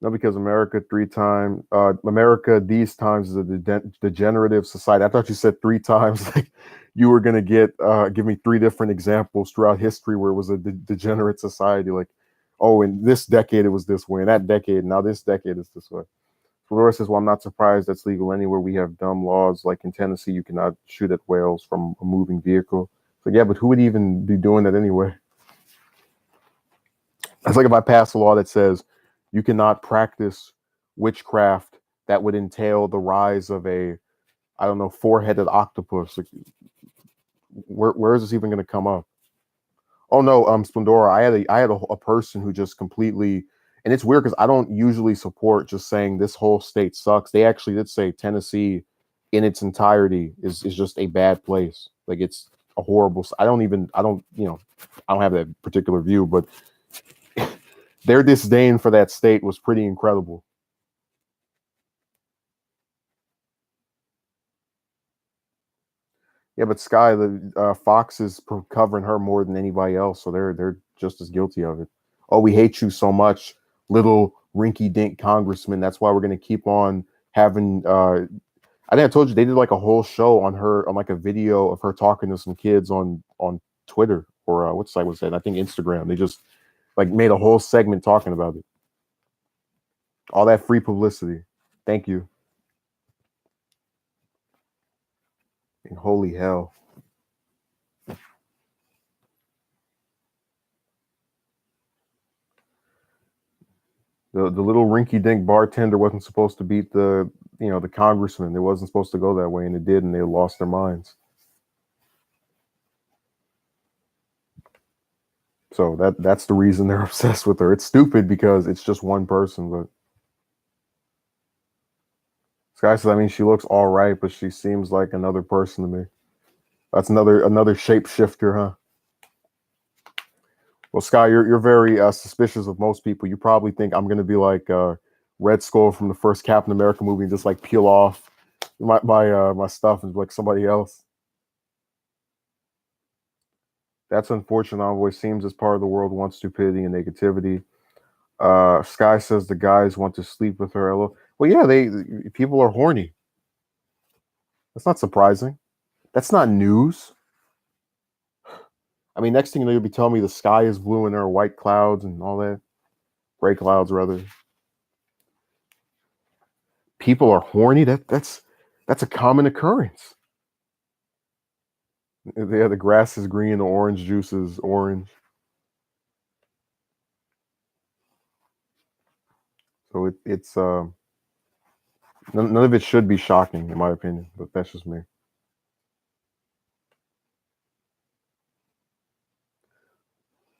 No, because America these times is a degenerative society. I thought you said 3 times. Like, you were gonna give me 3 different examples throughout history where it was a degenerate society. Like, oh, in this decade it was this way, in that decade, now this decade is this way. Flora says, well, I'm not surprised that's legal anywhere. We have dumb laws, like in Tennessee, you cannot shoot at whales from a moving vehicle. So yeah, but who would even be doing that anyway? It's like if I pass a law that says you cannot practice witchcraft that would entail the rise of a, I don't know, 4-headed octopus. Like, where is this even going to come up? Oh no, Splendora, I had a person who just completely, and it's weird because I don't usually support just saying this whole state sucks. They actually did say Tennessee in its entirety is just a bad place. Like it's a horrible. I don't I don't have that particular view, but their disdain for that state was pretty incredible. Yeah, but Sky, the Fox is covering her more than anybody else, so they're just as guilty of it. Oh, we hate you so much, little rinky-dink congressman. That's why we're going to keep on having. I think I told you they did like a whole show on her, on like a video of her talking to some kids on Twitter or what site was that? I think Instagram. They just like made a whole segment talking about it. All that free publicity. Thank you. And holy hell. The little rinky dink bartender wasn't supposed to beat the congressman. It wasn't supposed to go that way, and it did, and they lost their minds. So that's the reason they're obsessed with her. It's stupid because it's just one person, but Sky says, I mean, she looks all right, but she seems like another person to me. That's another shapeshifter, huh? Well, Sky, you're very suspicious of most people. You probably think I'm gonna be like Red Skull from the first Captain America movie and just like peel off my stuff and like somebody else. That's unfortunate. Envoy seems as part of the world wants stupidity and negativity. Sky says the guys want to sleep with her. Well, yeah, people are horny. That's not surprising. That's not news. I mean, next thing you know, you'll be telling me the sky is blue and there are white clouds and all that. Gray clouds, rather. People are horny. That's a common occurrence. Yeah, the grass is green, the orange juice is orange. So it's none of it should be shocking, in my opinion, but that's just me.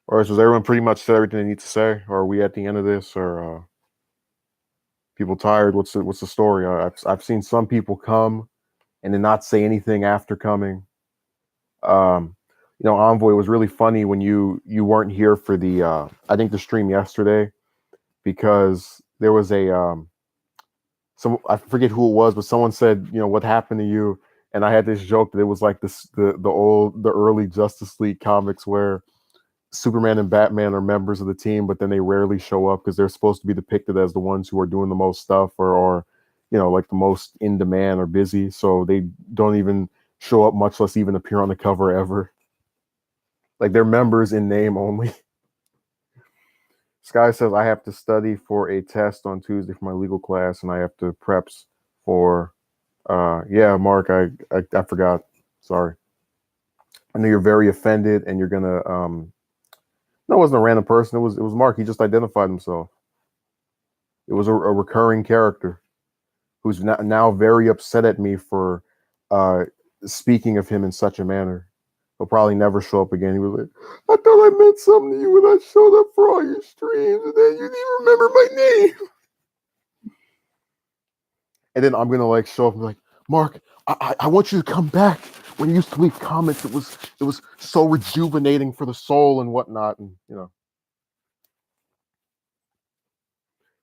All right, so has everyone pretty much said everything they need to say? Or are we at the end of this? Or people tired? What's the story? I've seen some people come and then not say anything after coming. Envoy, was really funny when you weren't here for the I think the stream yesterday, because there was a some, I forget who it was, but someone said, what happened to you? And I had this joke that it was like the early Justice League comics where Superman and Batman are members of the team, but then they rarely show up because they're supposed to be depicted as the ones who are doing the most stuff or like the most in demand or busy. So they don't even show up, much less even appear on the cover ever. Like they're members in name only. Sky says, I have to study for a test on Tuesday for my legal class, and I have to preps for. Yeah, Mark, I forgot. Sorry. I know you're very offended, and you're gonna. No, it wasn't a random person. It was Mark. He just identified himself. It was a recurring character who's now very upset at me for speaking of him in such a manner. He'll probably never show up again. He was like, I thought I meant something to you when I showed up for all your streams, and then you didn't even remember my name. And then I'm gonna like show up and be like, Mark, I want you to come back. When you used to leave comments, it was so rejuvenating for the soul and whatnot. And I'm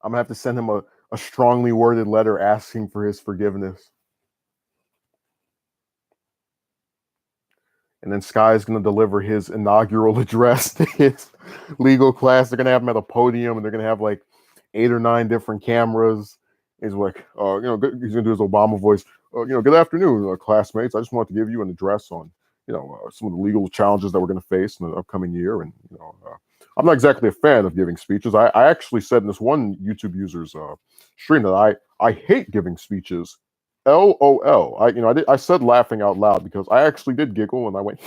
gonna have to send him a strongly worded letter asking for his forgiveness. And then Sky's going to deliver his inaugural address to his legal class. They're going to have him at a podium, and they're going to have like 8 or 9 different cameras. He's like, he's going to do his Obama voice. Good afternoon, classmates. I just wanted to give you an address on, some of the legal challenges that we're going to face in the upcoming year. And, I'm not exactly a fan of giving speeches. I actually said in this one YouTube user's stream that I hate giving speeches. LOL. I said laughing out loud because I actually did giggle and I went,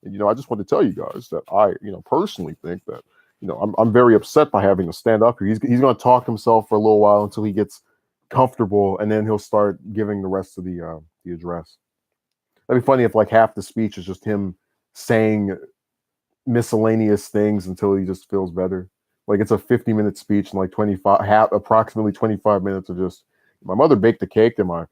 and, I just want to tell you guys that I, personally think that, I'm very upset by having to stand up here. He's going to talk himself for a little while until he gets comfortable, and then he'll start giving the rest of the address. That'd be funny if like half the speech is just him saying miscellaneous things until he just feels better. Like it's a 50-minute speech and like approximately 25 minutes of just, my mother baked a cake and my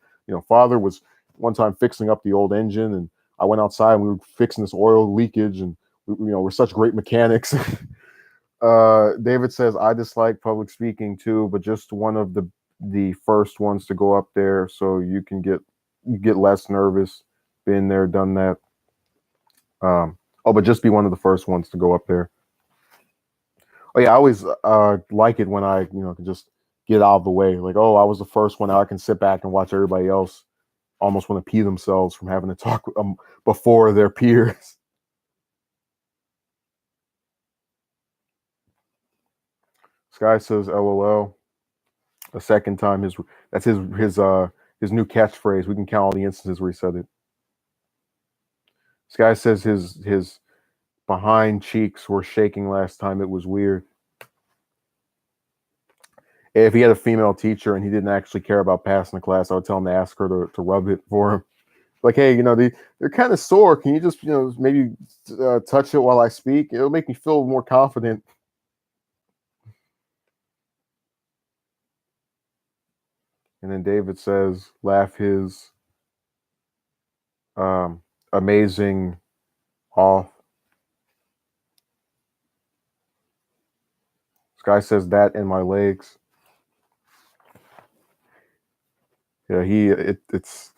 Father was one time fixing up the old engine, and I went outside and we were fixing this oil leakage, and we're such great mechanics. David says, I dislike public speaking too, but just one of the first ones to go up there, so you get less nervous. Been there, done that. But just be one of the first ones to go up there. Oh yeah, I always like it when I can just get out of the way. Like, oh, I was the first one. Now I can sit back and watch everybody else almost want to pee themselves from having to talk before their peers. Sky says, "LOL." A second time, that's his new catchphrase. We can count all the instances where he said it. Sky says his behind cheeks were shaking last time. It was weird. If he had a female teacher and he didn't actually care about passing the class, I would tell him to ask her to rub it for him. Like, hey, they're kind of sore. Can you just maybe touch it while I speak? It'll make me feel more confident. And then David says, laugh his amazing off. This guy says that in my legs. Yeah, it's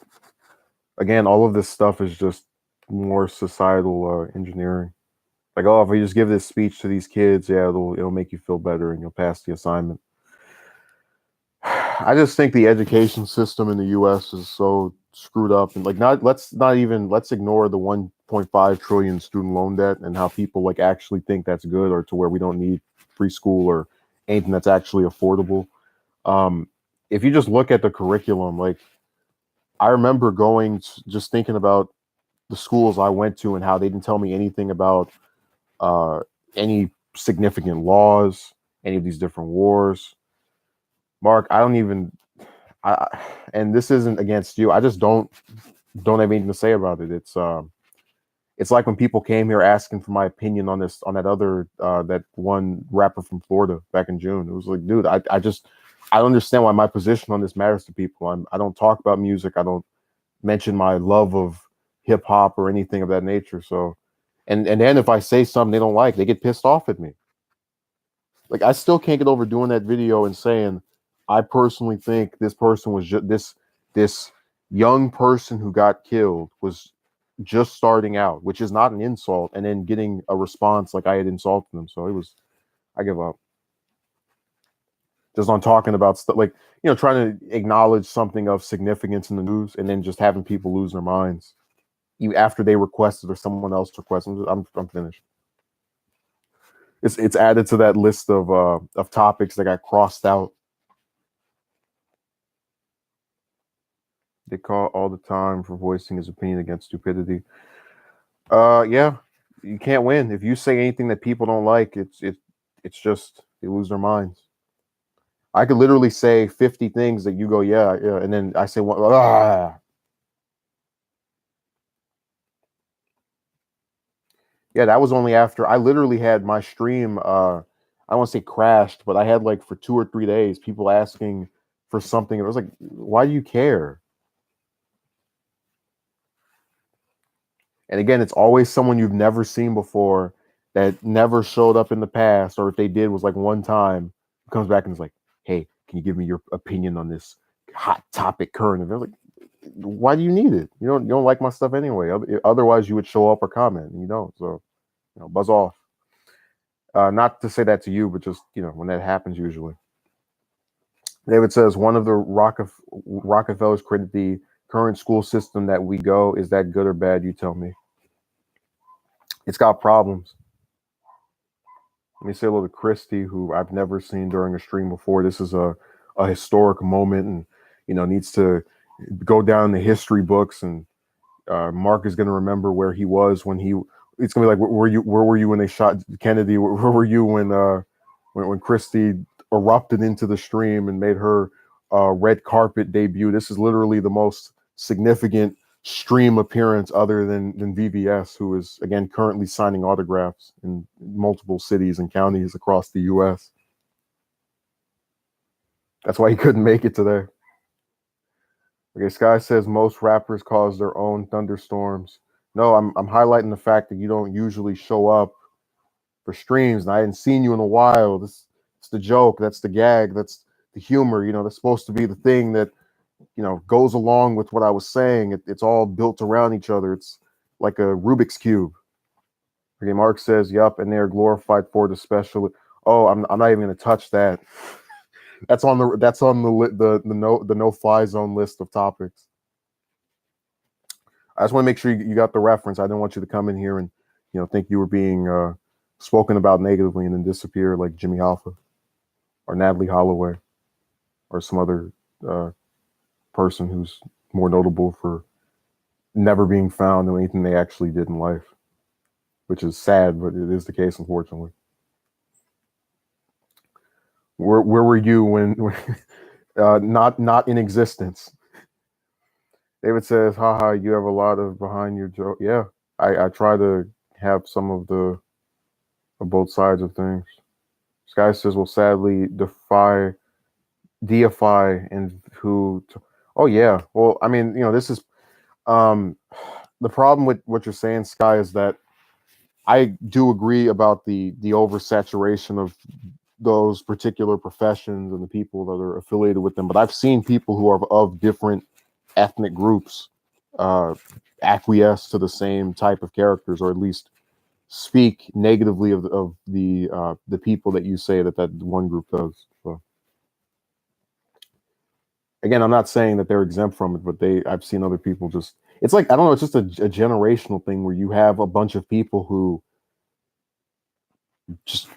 again, all of this stuff is just more societal engineering. Like, oh, if we just give this speech to these kids, yeah, it'll make you feel better and you'll pass the assignment. I just think the education system in the U.S. is so screwed up, and like, let's ignore the 1.5 trillion student loan debt and how people like actually think that's good, or to where we don't need free school or anything that's actually affordable. If you just look at the curriculum, like, I remember just thinking about the schools I went to and how they didn't tell me anything about any significant laws, any of these different wars. Mark, I don't even. And this isn't against you. I just don't have anything to say about it. It's like when people came here asking for my opinion on that one rapper from Florida back in June. It was like, dude, I don't understand why my position on this matters to people. I don't talk about music. I don't mention my love of hip hop or anything of that nature. So, and then if I say something they don't like, they get pissed off at me. Like, I still can't get over doing that video and saying, I personally think this person was this young person who got killed was just starting out, which is not an insult, and then getting a response like I had insulted them. So I give up. Just on talking about stuff like, trying to acknowledge something of significance in the news, and then just having people lose their minds, even after they requested or someone else requested. I'm finished. It's added to that list of topics that got crossed out. They call all the time for voicing his opinion against stupidity. Yeah, you can't win if you say anything that people don't like. It's just they lose their minds. I could literally say 50 things that you go, yeah, and then I say one. Yeah, that was only after I literally had my stream. I don't want to say crashed, but I had like for 2 or 3 days people asking for something. It was like, why do you care? And again, it's always someone you've never seen before that never showed up in the past, or if they did was like one time, comes back and is like, hey, can you give me your opinion on this hot topic current event? Like, why do you need it? You don't like my stuff anyway. Otherwise, you would show up or comment, and you don't. So, buzz off. Not to say that to you, but just when that happens, usually. David says one of the Rockefellers created the current school system that we go. Is that good or bad? You tell me. It's got problems. Let me say hello to Christy, who I've never seen during a stream before. This is a historic moment, and needs to go down the history books. And Mark is going to remember where he was when he. It's going to be like, where were you when they shot Kennedy? Where were you when Christy erupted into the stream and made her red carpet debut? This is literally the most significant stream appearance other than VVS, who is again currently signing autographs in multiple cities and counties across the US. That's why he couldn't make it today. Okay, Sky says most rappers cause their own thunderstorms. No, I'm highlighting the fact that you don't usually show up for streams, and I hadn't seen you in a while. It's the joke. That's the gag. That's the humor. That's supposed to be the thing that goes along with what I was saying. It's all built around each other. It's like a Rubik's cube. Okay, Mark says, "Yup," and they're glorified for the special. Oh, I'm not even going to touch that. That's on the no fly zone list of topics. I just want to make sure you got the reference. I didn't want you to come in here and think you were being spoken about negatively and then disappear like Jimmy Hoffa or Natalie Holloway or some other person who's more notable for never being found in anything they actually did in life, which is sad, but it is the case, unfortunately. Where were you when not in existence? David says, haha, you have a lot of behind your joke. Yeah, I try to have some of both sides of things. Sky says, will sadly deify and oh yeah. Well, I mean, this is the problem with what you're saying, Sky, is that I do agree about the oversaturation of those particular professions and the people that are affiliated with them. But I've seen people who are of different ethnic groups acquiesce to the same type of characters, or at least speak negatively of the people that you say that one group does. So again, I'm not saying that they're exempt from it, but I've seen other people just. It's like, I don't know. It's just a generational thing where you have a bunch of people who just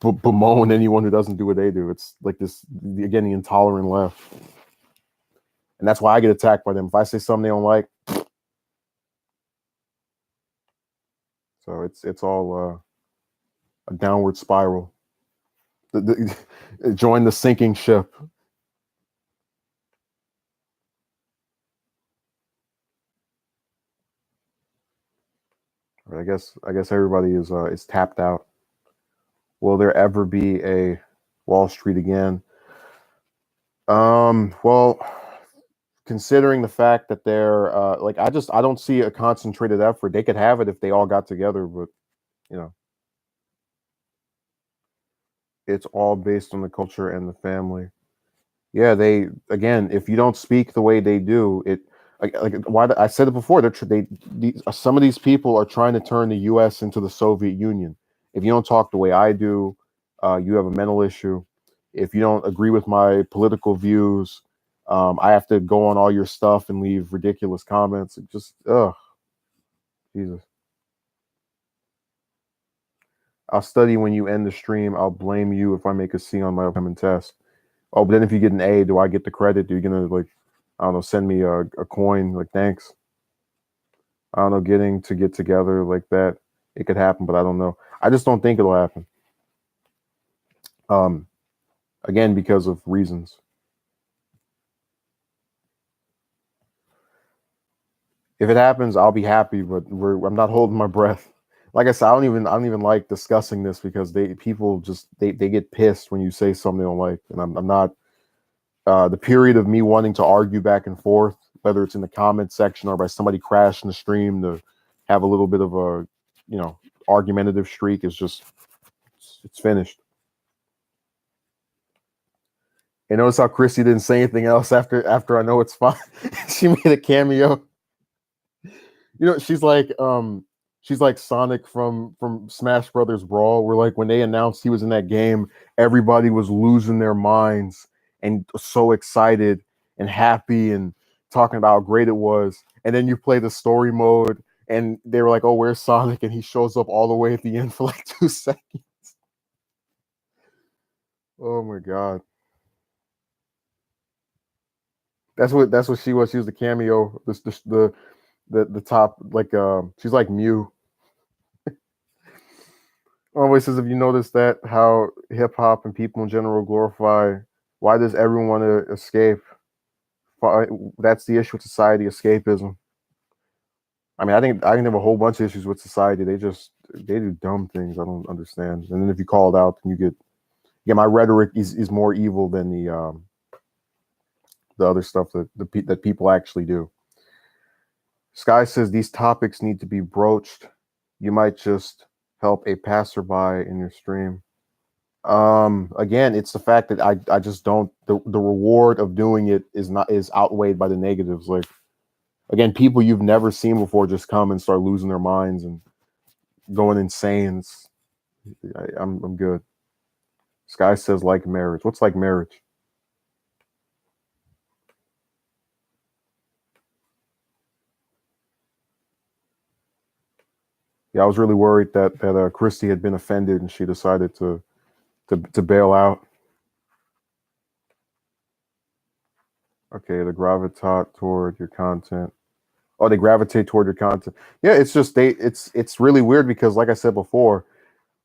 bemoan anyone who doesn't do what they do. It's like this, again, the intolerant left. And that's why I get attacked by them. If I say something they don't like, so it's all a downward spiral. Join the sinking ship. I guess everybody is tapped out. Will there ever be a Wall Street again? Well, considering the fact that they're I don't see a concentrated effort. They could have it if they all got together, but it's all based on the culture and the family. Yeah, if you don't speak the way they do, I said it before. Some of these people are trying to turn the U.S. into the Soviet Union. If you don't talk the way I do, you have a mental issue. If you don't agree with my political views, I have to go on all your stuff and leave ridiculous comments. It just, Jesus. I'll study when you end the stream. I'll blame you if I make a C on my upcoming test. Oh, but then if you get an A, do I get the credit? Are you gonna I don't know, send me a coin like thanks? I don't know, get together like that. It could happen, but I don't know. I just don't think it'll happen. Again, because of reasons. If it happens, I'll be happy, but I'm not holding my breath. Like I said, I don't even like discussing this because people get pissed when you say something they don't like, and I'm not. The period of me wanting to argue back and forth, whether it's in the comment section or by somebody crashing the stream to have a little bit of a argumentative streak, is just it's finished. And notice how Chrissy didn't say anything else after I know it's fine. She made a cameo. She's like Sonic from Smash Brothers Brawl, where like when they announced he was in that game, everybody was losing their minds and so excited and happy and talking about how great it was. And then you play the story mode and they were like, oh, where's Sonic? And he shows up all the way at the end for like 2 seconds. Oh my God. That's what she was. She was the cameo. The top, like she's like Mew. Always says, if you notice that how hip hop and people in general glorify, why does everyone want to escape? That's the issue with society, escapism. I mean, I think they have a whole bunch of issues with society. They do dumb things I don't understand. And then if you call it out, then you get my rhetoric is more evil than the other stuff that people actually do. Sky says these topics need to be broached. You might just help a passerby in your stream. Again, it's the fact that I just don't, the reward of doing it is outweighed by the negatives. Like, again, people you've never seen before just come and start losing their minds and going insane. I'm good. Sky says like marriage. What's like marriage? Yeah, I was really worried that Christy had been offended and she decided to bail out. Okay, they gravitate toward your content. Oh, they gravitate toward your content. Yeah, it's just it's really weird because, like I said before,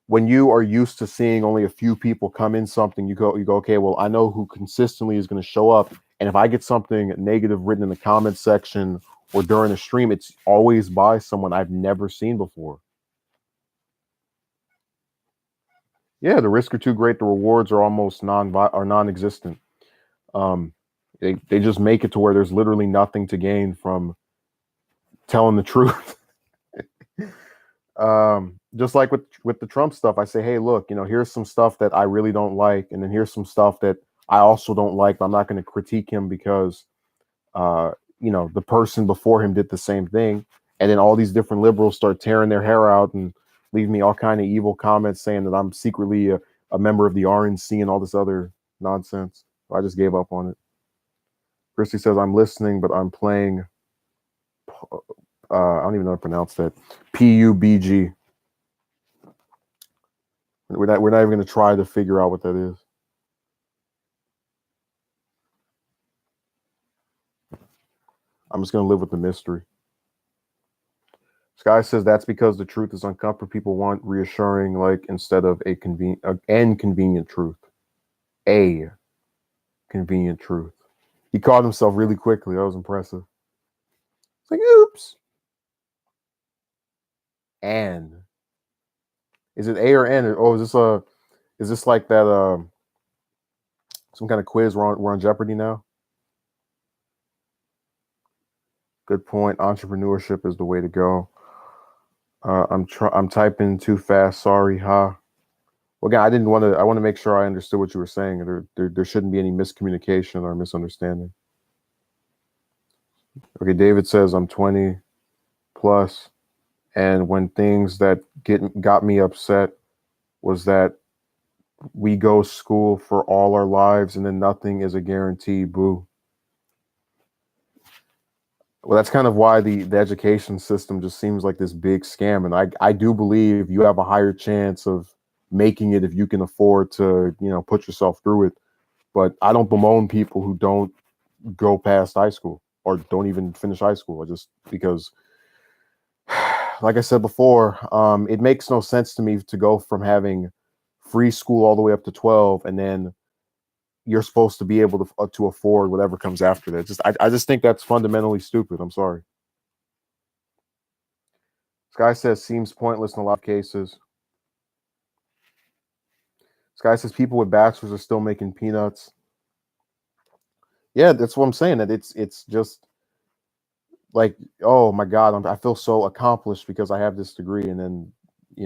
when you are used to seeing only a few people come in something, you go, okay, well, I know who consistently is going to show up, and if I get something negative written in the comment section or during a stream, it's always by someone I've never seen before. Yeah, the risks are too great. The rewards are almost non-existent. They just make it to where there's literally nothing to gain from telling the truth. Just like with the Trump stuff, I say, hey, look, here's some stuff that I really don't like, and then here's some stuff that I also don't like, but I'm not going to critique him because the person before him did the same thing. And then all these different liberals start tearing their hair out and leave me all kind of evil comments saying that I'm secretly a member of the RNC and all this other nonsense. So I just gave up on it. Christy says, I'm listening, but I'm playing. I don't even know how to pronounce that. PUBG. We're not even going to try to figure out what that is. I'm just going to live with the mystery. Sky says that's because the truth is uncomfortable. People want reassuring, like, instead of an convenient truth. A convenient truth. He caught himself really quickly. That was impressive. It's like, oops. N. Is it A or N? Or is this like that some kind of quiz? We're on Jeopardy now. Good point. Entrepreneurship is the way to go. I'm typing too fast. Sorry, huh? Well, again, I want to make sure I understood what you were saying. There shouldn't be any miscommunication or misunderstanding. Okay, David says I'm 20 plus, and when things that got me upset was that we go school for all our lives and then nothing is a guarantee. Boo. Well, that's kind of why the education system just seems like this big scam. And I do believe you have a higher chance of making it if you can afford to, put yourself through it. But I don't bemoan people who don't go past high school or don't even finish high school, just because, like I said before, it makes no sense to me to go from having free school all the way up to 12 and then you're supposed to be able to afford whatever comes after that. I just think that's fundamentally stupid. I'm sorry. Sky says seems pointless in a lot of cases. Sky says people with bachelors are still making peanuts. Yeah, that's what I'm saying. That it's just like, oh my God, I feel so accomplished because I have this degree, and then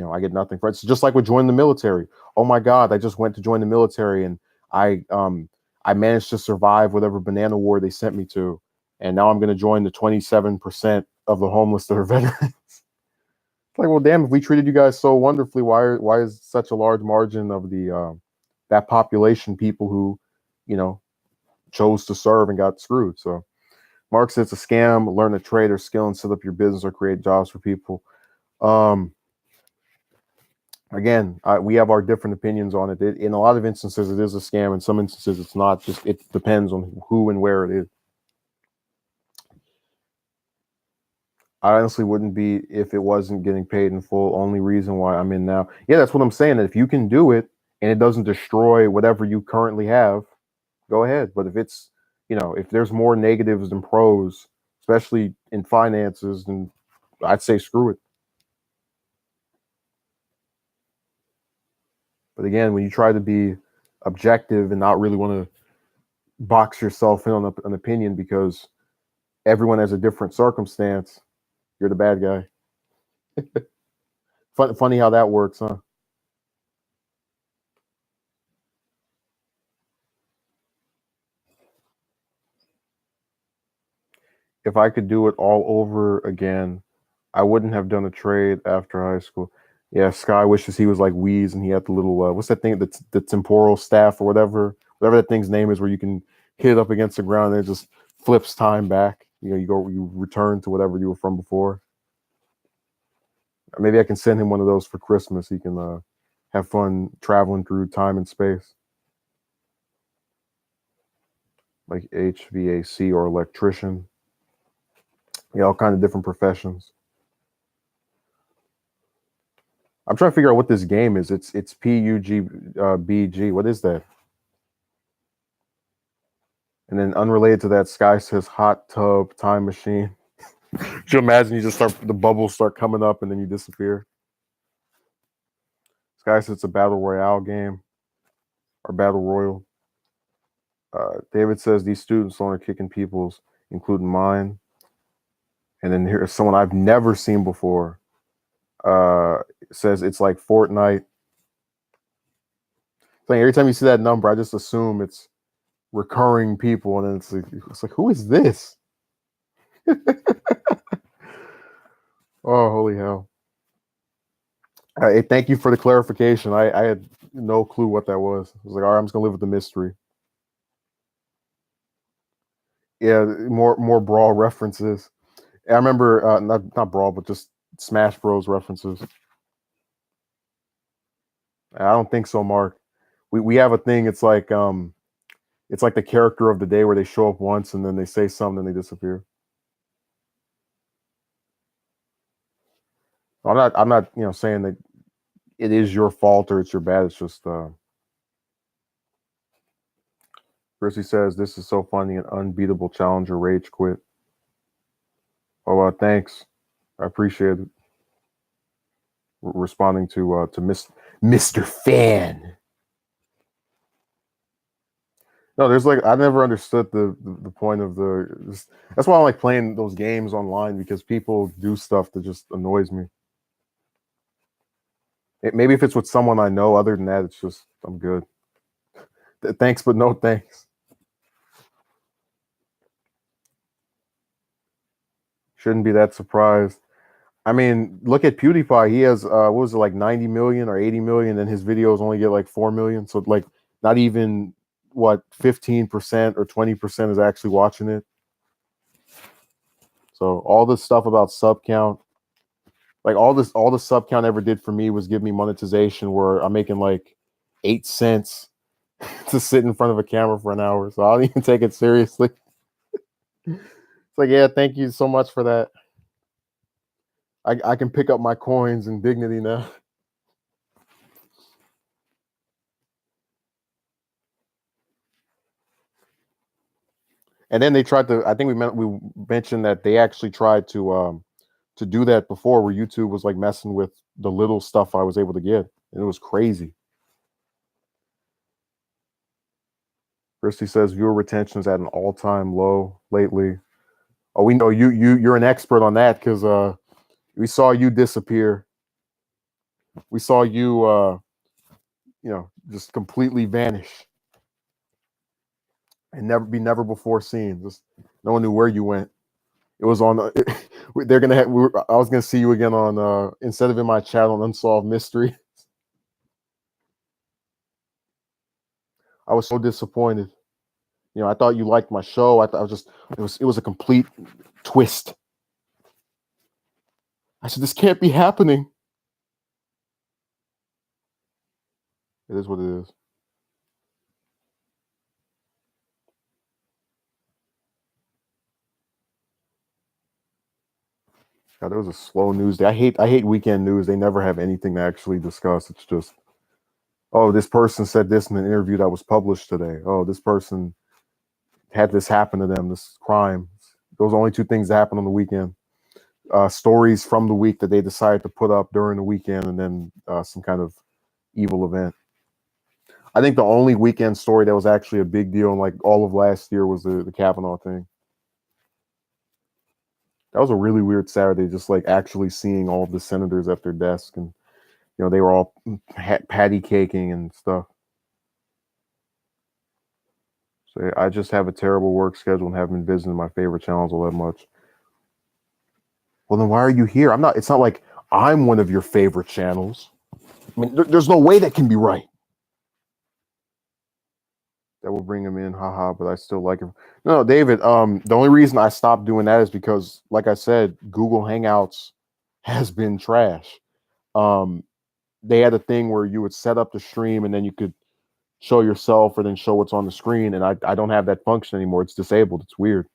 I get nothing for it. It's just like with joining the military. Oh my God, I just went to join the military and I managed to survive whatever banana war they sent me to, and now I'm going to join the 27% of the homeless that are veterans. Like, well, damn, if we treated you guys so wonderfully, why is such a large margin of the that population people who, chose to serve and got screwed? So Mark says it's a scam. Learn a trade or skill and set up your business or create jobs for people. Again, we have our different opinions on it. In a lot of instances, it is a scam. In some instances, it's not. Just it depends on who and where it is. I honestly wouldn't be if it wasn't getting paid in full. Only reason why I'm in now. Yeah, that's what I'm saying. That if you can do it and it doesn't destroy whatever you currently have, go ahead. But if it's, if there's more negatives than pros, especially in finances, then I'd say screw it. But again, when you try to be objective and not really want to box yourself in on an opinion because everyone has a different circumstance. You're the bad guy. Funny how that works, huh? If I could do it all over again, I wouldn't have done a trade after high school. Yeah, Sky wishes he was like Wheeze and he had the little what's that thing, the temporal staff or whatever that thing's name is, where you can hit it up against the ground and it just flips time back. You know, you return to whatever you were from before. Maybe I can send him one of those for Christmas. He can have fun traveling through time and space, like HVAC or electrician. Yeah, all kind of different professions. I'm trying to figure out what this game is. It's PUBG. What is that? And then unrelated to that, Sky says hot tub time machine. Could you imagine you just start the bubbles start coming up and then you disappear? Sky says it's a battle royale game or battle royal. David says these students are kicking people's, including mine. And then here's someone I've never seen before. Says it's like Fortnite. So every time you see that number, I just assume it's recurring people, and then it's like who is this? Oh, holy hell! Hey, thank you for the clarification. I had no clue what that was. I was like, all right, I'm just gonna live with the mystery. Yeah, more Brawl references. I remember not Brawl, but just Smash Bros references. I don't think so, Mark. We have a thing. It's like the character of the day where they show up once and then they say something and they disappear. I'm not saying that it is your fault or it's your bad. It's just Percy says this is so funny, an unbeatable challenger rage quit. Oh, thanks. I appreciate it. Responding to Mr. Fan. No, there's like I never understood the point of that's why I like playing those games online, because people do stuff that just annoys me. Maybe if it's with someone I know, other than that, it's just I'm good. Thanks, but no thanks. Shouldn't be that surprised. I mean, look at PewDiePie. He has what was it, like 90 million or 80 million, and his videos only get like 4 million. So like not even what 15% or 20% is actually watching it. So all this stuff about sub count, like all the sub count ever did for me was give me monetization where I'm making like 8 cents to sit in front of a camera for an hour. So I don't even take it seriously. It's like, yeah, thank you so much for that. I can pick up my coins and dignity now. And then they tried to. I think we mentioned that they actually tried to do that before, where YouTube was like messing with the little stuff I was able to get, and it was crazy. Christy says viewer retention is at an all-time low lately. Oh, we know you're an expert on that because we saw you disappear. We saw you just completely vanish and never before seen. Just no one knew where you went. It was on. They're gonna. I was gonna see you again on instead of in my chat on Unsolved Mystery. I was so disappointed. I thought you liked my show. I was just. It was a complete twist. I said, this can't be happening. It is what it is. God, it was a slow news day. I hate weekend news. They never have anything to actually discuss. It's just, oh, this person said this in an interview that was published today. Oh, this person had this happen to them, this crime. Those are only two things that happen on the weekend. Stories from the week that they decided to put up during the weekend, and then some kind of evil event. I think the only weekend story that was actually a big deal in like all of last year was the Kavanaugh thing. That was a really weird Saturday, just like actually seeing all of the senators at their desk, and they were all patty caking and stuff. So I just have a terrible work schedule and haven't been visiting my favorite channels all that much. Well, then why are you here? I'm not. It's not like I'm one of your favorite channels. I mean, there's no way that can be right. That will bring him in, haha. But I still like him. No, David. The only reason I stopped doing that is because, like I said, Google Hangouts has been trash. They had a thing where you would set up the stream and then you could show yourself or then show what's on the screen, and I don't have that function anymore. It's disabled. It's weird.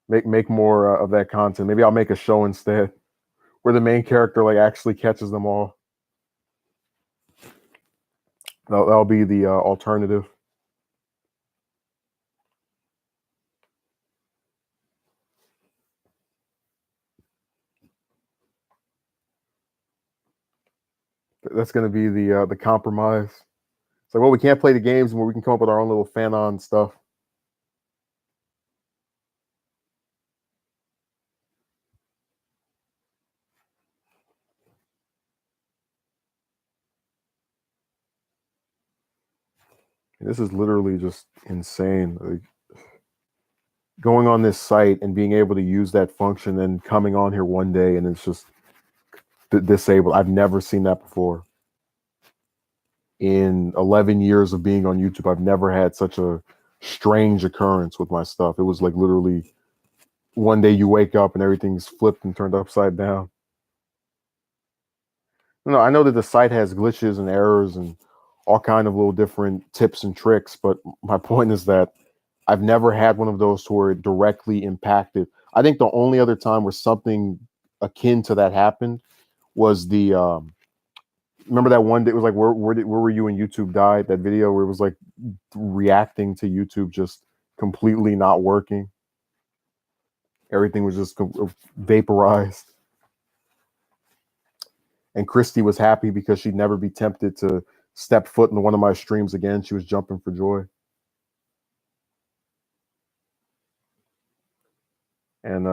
Make more of that content. Maybe I'll make a show instead where the main character like actually catches them all. That'll be the alternative. That's going to be the compromise. It's like, well, we can't play the games, where we can come up with our own little fan-on stuff. This is literally just insane. Like, going on this site and being able to use that function and coming on here one day and it's just disabled. I've never seen that before. In 11 years of being on YouTube, I've never had such a strange occurrence with my stuff. It was like literally one day you wake up and everything's flipped and turned upside down. No, I know that the site has glitches and errors and all kind of little different tips and tricks, but my point is that I've never had one of those to where it directly impacted. I think the only other time where something akin to that happened was the remember that one day it was like where were you when YouTube died? That video where it was like reacting to YouTube just completely not working. Everything was just vaporized. And Christy was happy because she'd never be tempted to step foot into one of my streams again. She was jumping for joy. And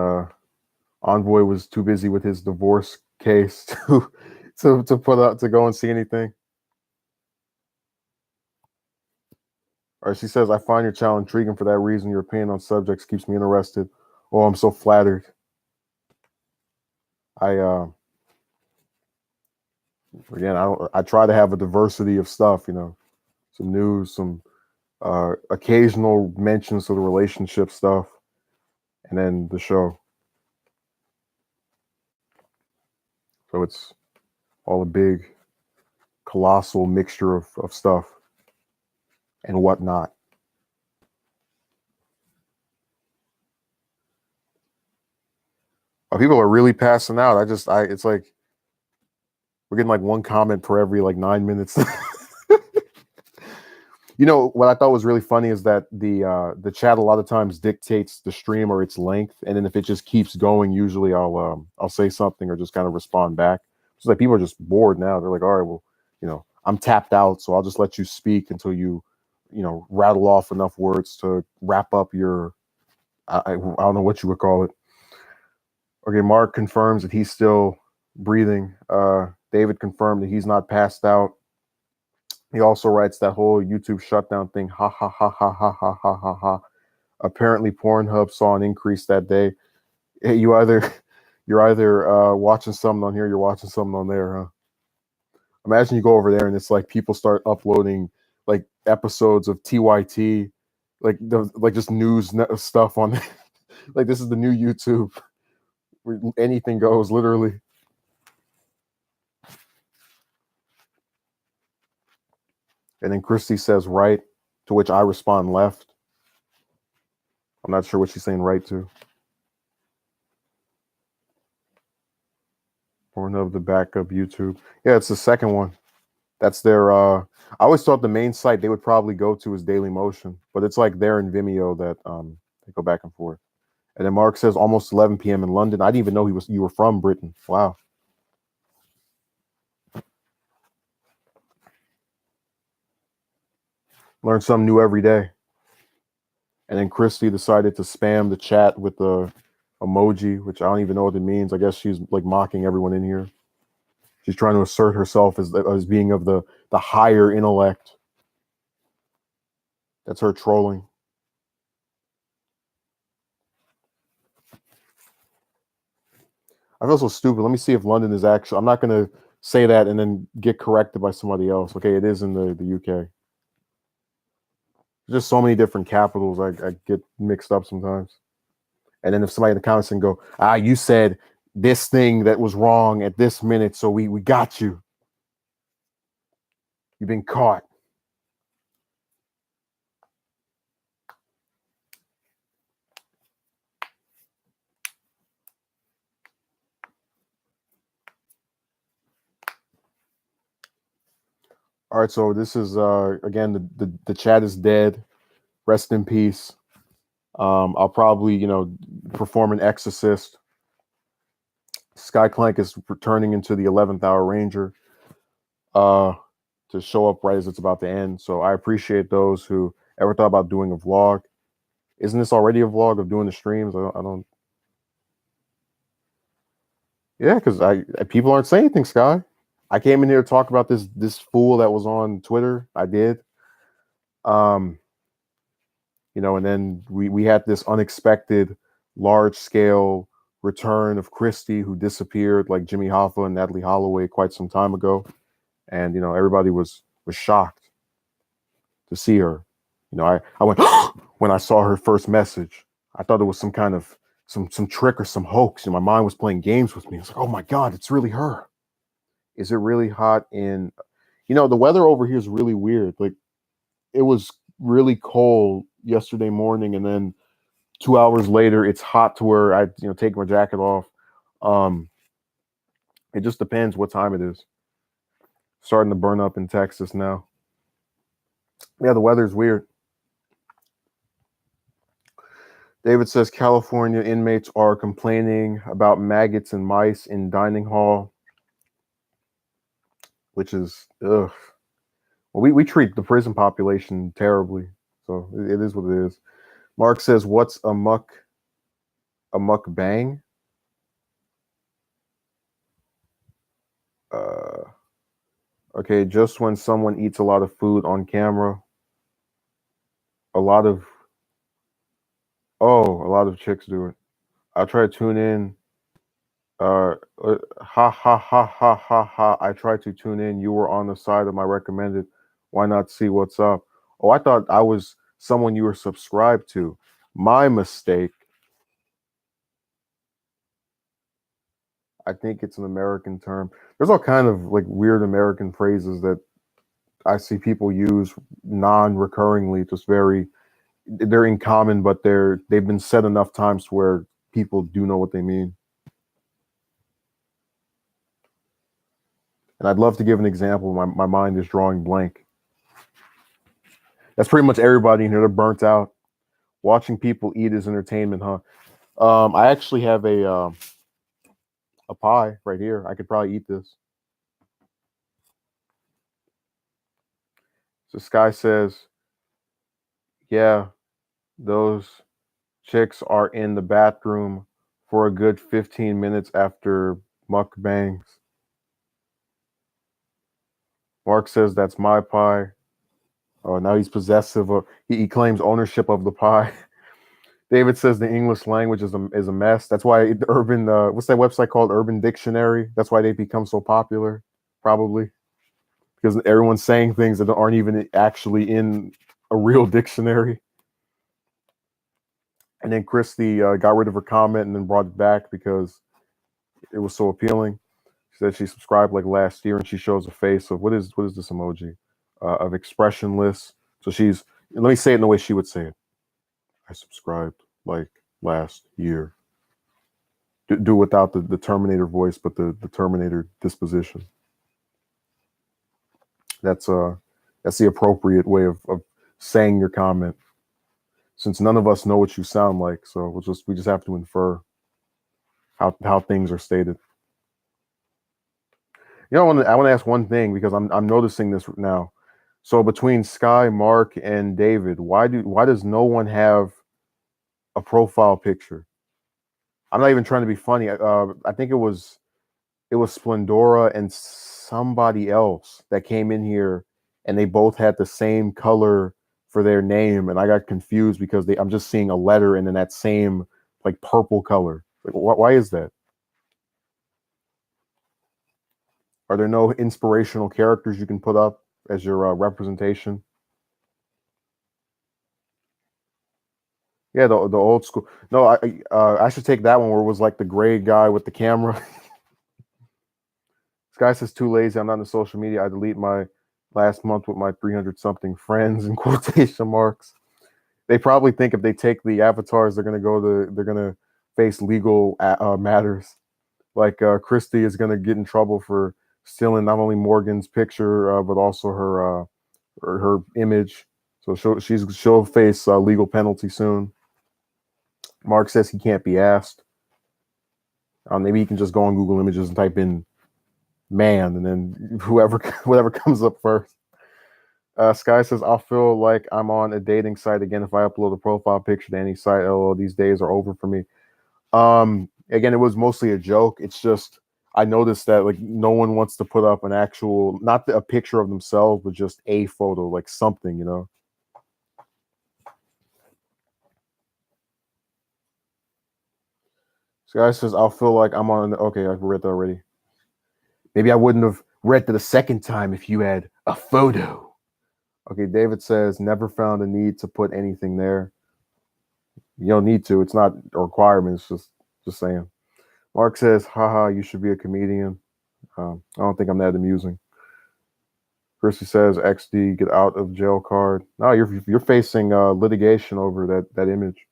Envoy was too busy with his divorce case to put up to go and see anything. All right, she says, I find your channel intriguing for that reason. Your opinion on subjects keeps me interested. Oh, I'm so flattered. I try to have a diversity of stuff, some news, some occasional mentions of the relationship stuff, and then the show. So it's all a big, colossal mixture of stuff and whatnot. People are really passing out. It's like we're getting like one comment per every like 9 minutes. What I thought was really funny is that the chat a lot of times dictates the stream or its length, and then if it just keeps going, usually I'll say something or just kind of respond back. It's like people are just bored now. They're like, all right, well, I'm tapped out, so I'll just let you speak until you rattle off enough words to wrap up your I don't know what you would call it. Okay, Mark confirms that he's still breathing. David confirmed that he's not passed out. He also writes that whole YouTube shutdown thing. Ha ha ha ha ha ha ha ha ha. Apparently, Pornhub saw an increase that day. Hey, you're either watching something on here, you're watching something on there, huh? Imagine you go over there and it's like people start uploading like episodes of TYT, like just news stuff on. Like this is the new YouTube. Where anything goes, literally. And then Christy says right, to which I respond left. I'm not sure what she's saying right to. Pornhub, the backup YouTube. Yeah, it's the second one. That's their I always thought the main site they would probably go to is Dailymotion, but it's like there in Vimeo that they go back and forth. And then Mark says almost 11 p.m. in London. I didn't even know you were from Britain. Wow. Learn something new every day. And then Christy decided to spam the chat with the emoji, which I don't even know what it means. I guess she's like mocking everyone in here. She's trying to assert herself as being of the higher intellect. That's her trolling. I feel so stupid. Let me see if London is actually. I'm not going to say that and then get corrected by somebody else. Okay, it is in the UK. There's just so many different capitals. I get mixed up sometimes. And then if somebody in the comments can go, you said this thing that was wrong at this minute, so we got you. You've been caught. All right, so this is again the chat is dead. Rest in peace. I'll probably perform an exorcist. Sky Clank is returning into the 11th Hour Ranger to show up right as it's about to end. So I appreciate those who ever thought about doing a vlog. Isn't this already a vlog of doing the streams? I don't. Yeah, because people aren't saying anything, Sky. I came in here to talk about this fool that was on Twitter. I did. And then we had this unexpected large scale return of Christy, who disappeared like Jimmy Hoffa and Natalie Holloway quite some time ago. And everybody was shocked to see her. I went when I saw her first message. I thought it was some kind of some trick or some hoax. And my mind was playing games with me. I was like, oh my God, it's really her. Is it really hot in the weather over here is really weird. Like it was really cold yesterday morning, and then 2 hours later it's hot to where I take my jacket off. It just depends what time it is. Starting to burn up in Texas now. Yeah, the weather's weird. David says California inmates are complaining about maggots and mice in dining hall, which is ugh. Well, we treat the prison population terribly, so it is what it is. Mark says, "What's a mukbang?" Okay, just when someone eats a lot of food on camera, a lot of chicks do it. I try to tune in. Ha ha ha ha ha ha. I tried to tune in. You were on the side of my recommended. Why not see what's up? Oh, I thought I was someone you were subscribed to. My mistake. I think it's an American term. There's all kind of like weird American phrases that I see people use non-recurringly, just they're in common, but they've been said enough times where people do know what they mean. And I'd love to give an example. My mind is drawing blank. That's pretty much everybody in here. They're burnt out. Watching people eat is entertainment, huh? I actually have a pie right here. I could probably eat this. So Sky says, yeah, those chicks are in the bathroom for a good 15 minutes after mukbangs. Mark says that's my pie. Oh, now he's possessive of. He claims ownership of the pie. David says the English language is a mess. That's why the Urban what's that website called? Urban Dictionary. That's why they become so popular, probably because everyone's saying things that aren't even actually in a real dictionary. And then Christy got rid of her comment and then brought it back because it was so appealing. She said she subscribed like last year, and she shows a face of what is this emoji of expressionless. So let me say it in the way she would say it. I subscribed like last year. Do without the Terminator voice, but the Terminator disposition. That's the appropriate way of saying your comment. Since none of us know what you sound like, so we just have to infer how things are stated. I want to ask one thing because I'm noticing this now. So between Sky, Mark, and David, why does no one have a profile picture? I'm not even trying to be funny. I think it was Splendora and somebody else that came in here, and they both had the same color for their name, and I got confused because I'm just seeing a letter and then that same like purple color. Like, why is that? Are there no inspirational characters you can put up as your representation? Yeah, the old school. No, I should take that one where it was like the gray guy with the camera. This guy says too lazy. I'm not on social media. I delete my last month with my 300 something friends in quotation marks. They probably think if they take the avatars, they're gonna face legal matters. Like Christy is gonna get in trouble for stealing not only Morgan's picture but also her image. So she'll face legal penalty soon. Mark says he can't be asked. Maybe he can just go on Google Images and type in man, and then whatever comes up first. Sky says, I'll feel like I'm on a dating site again if I upload a profile picture to any site. Oh, these days are over for me. Again, it was mostly a joke. It's just I noticed that like no one wants to put up an actual, not a picture of themselves, but just a photo, like something, you know. Sky says, I'll feel like I'm on. Okay, I've read that already. Maybe I wouldn't have read it a second time if you had a photo. Okay, David says, never found a need to put anything there. You don't need to. It's not a requirement. It's just saying. Mark says, haha, you should be a comedian. I don't think I'm that amusing. Chrissy says, XD, get out of jail card. No, you're facing litigation over that image.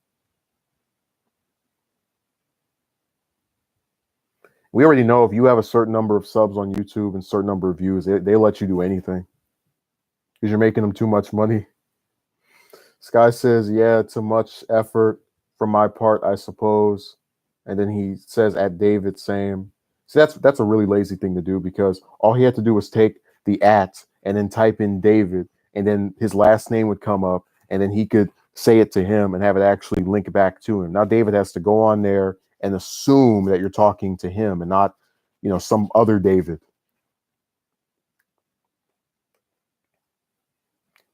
We already know if you have a certain number of subs on YouTube and certain number of views, they let you do anything because you're making them too much money. Sky says, yeah, too much effort from my part, I suppose. And then he says at David, same. See, that's a really lazy thing to do because all he had to do was take the at and then type in David, and then his last name would come up, and then he could say it to him and have it actually link back to him. Now David has to go on there and assume that you're talking to him and not, some other David.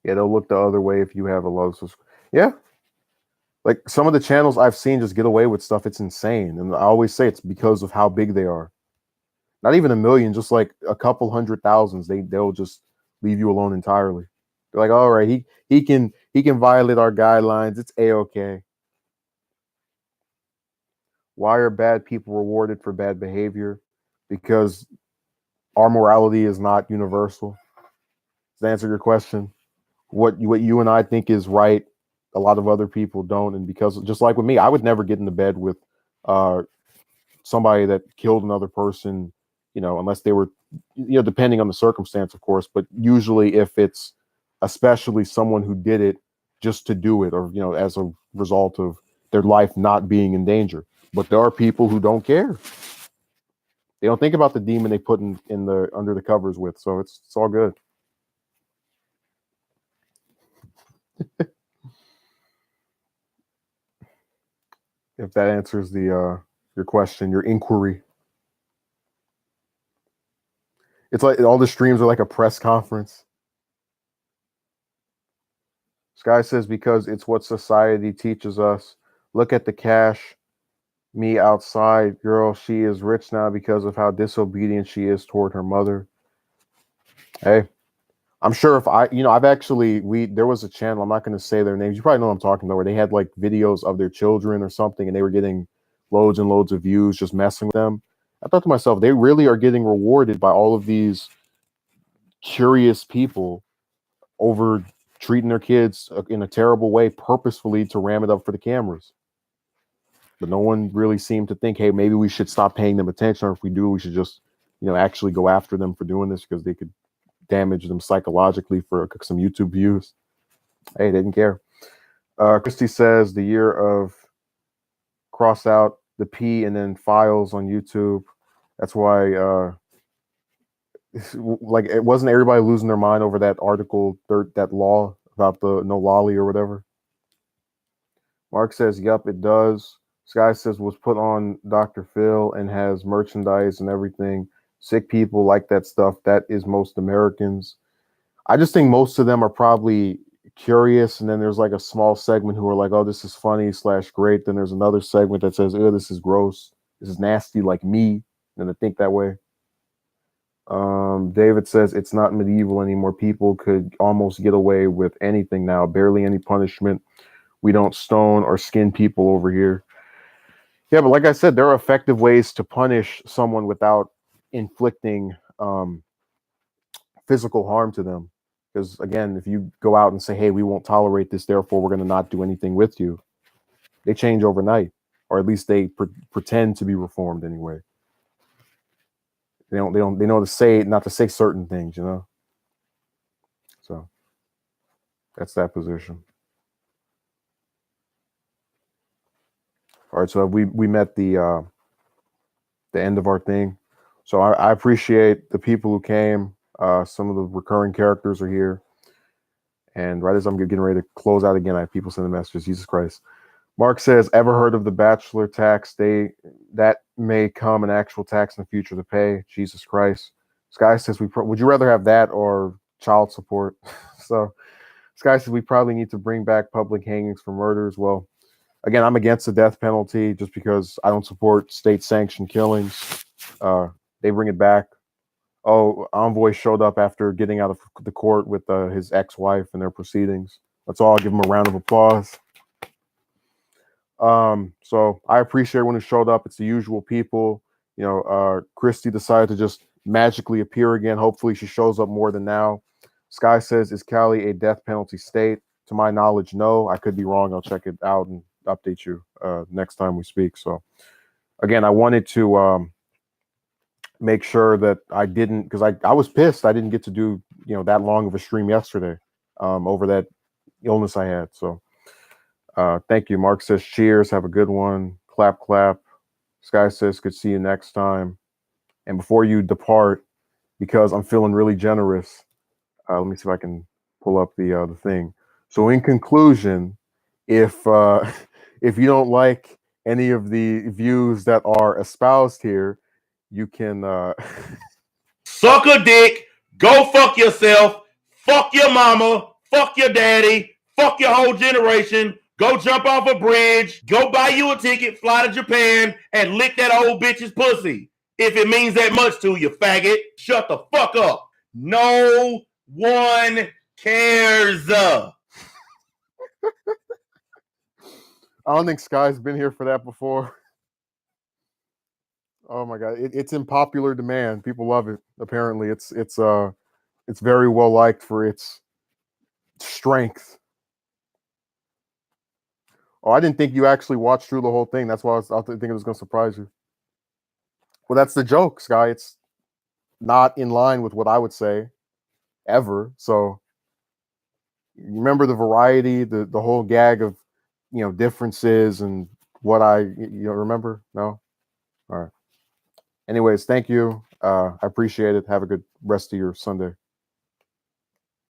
Yeah, they'll look the other way if you have a low subscribe. Yeah, like some of the channels I've seen just get away with stuff. It's insane, and I always say it's because of how big they are. Not even a million, just like a couple hundred thousands. They'll just leave you alone entirely. They're like, all right, he can violate our guidelines. It's a-okay. Why are bad people rewarded for bad behavior? Because our morality is not universal. Does that answer your question? What you and I think is right, a lot of other people don't, and because just like with me, I would never get into bed with uh, somebody that killed another person, unless they were, depending on the circumstance, of course, but usually if it's especially someone who did it just to do it, or as a result of their life not being in danger. But there are people who don't care. They don't think about the demon they put in the under the covers with, so it's all good. If that answers the your question, your inquiry. It's like all the streams are like a press conference. Sky says, because it's what society teaches us. Look at the cash me outside girl. She is rich now because of how disobedient she is toward her mother. Hey, I'm sure if I've actually, there was a channel, I'm not going to say their names. You probably know what I'm talking about, where they had like videos of their children or something, and they were getting loads and loads of views just messing with them. I thought to myself, they really are getting rewarded by all of these curious people over treating their kids in a terrible way purposefully to ram it up for the cameras. But no one really seemed to think, hey, maybe we should stop paying them attention, or if we do, we should just, actually go after them for doing this because they could damage them psychologically for some YouTube views. Hey, they didn't care. Christy says the year of cross out the P and then files on YouTube. That's why like it wasn't everybody losing their mind over that article, that law about the no lolly or whatever. Mark says, "Yup, it does." Sky says was put on Dr. Phil and has merchandise and everything. Sick people like that stuff. That is most Americans. I just think most of them are probably curious, and then there's like a small segment who are like, "Oh, this is funny / great." Then there's another segment that says, "Oh, this is gross. This is nasty," like me, and they think that way. David says it's not medieval anymore. People could almost get away with anything now. Barely any punishment. We don't stone or skin people over here. Yeah, but like I said, there are effective ways to punish someone without inflicting physical harm to them. Because again, if you go out and say, "Hey, we won't tolerate this, therefore we're going to not do anything with you," they change overnight, or at least they pretend to be reformed anyway. They know to say not to say certain things, you know. So that's that position. All right, so we met the end of our thing. So I appreciate the people who came. Some of the recurring characters are here. And right as I'm getting ready to close out again, I have people sending messages. Jesus Christ. Mark says, ever heard of the bachelor tax? That may come an actual tax in the future to pay. Jesus Christ. Sky says, would you rather have that or child support? So Sky says, we probably need to bring back public hangings for murders. Well, again, I'm against the death penalty just because I don't support state-sanctioned killings. They bring it back. Oh, Envoy showed up after getting out of the court with his ex-wife and their proceedings. Let's all give him a round of applause. So I appreciate everyone who showed up. It's the usual people. You know, Christy decided to just magically appear again. Hopefully she shows up more than now. Sky says, is Cali a death penalty state? To my knowledge, no. I could be wrong. I'll check it out and update you next time we speak. So again, I wanted to make sure that I didn't, because I was pissed I didn't get to do, you know, that long of a stream yesterday over that illness I had. So thank you. Mark says, cheers. Have a good one. Clap, clap. Sky says, could see you next time. And before you depart, because I'm feeling really generous, let me see if I can pull up the thing. So in conclusion, if if you don't like any of the views that are espoused here, you can suck a dick, go fuck yourself, fuck your mama, fuck your daddy, fuck your whole generation, go jump off a bridge, go buy you a ticket, fly to Japan, and lick that old bitch's pussy. If it means that much to you, faggot, shut the fuck up. No one cares. I don't think Sky's been here for that before. Oh my god, it's in popular demand. People love it. Apparently, it's very well liked for its strength. Oh, I didn't think you actually watched through the whole thing. That's why I thinking it was going to surprise you. Well, that's the joke, Sky. It's not in line with what I would say ever. So you remember the variety, the whole gag of, you know, differences and what you remember? No? All right. Anyways, thank you. I appreciate it. Have a good rest of your Sunday.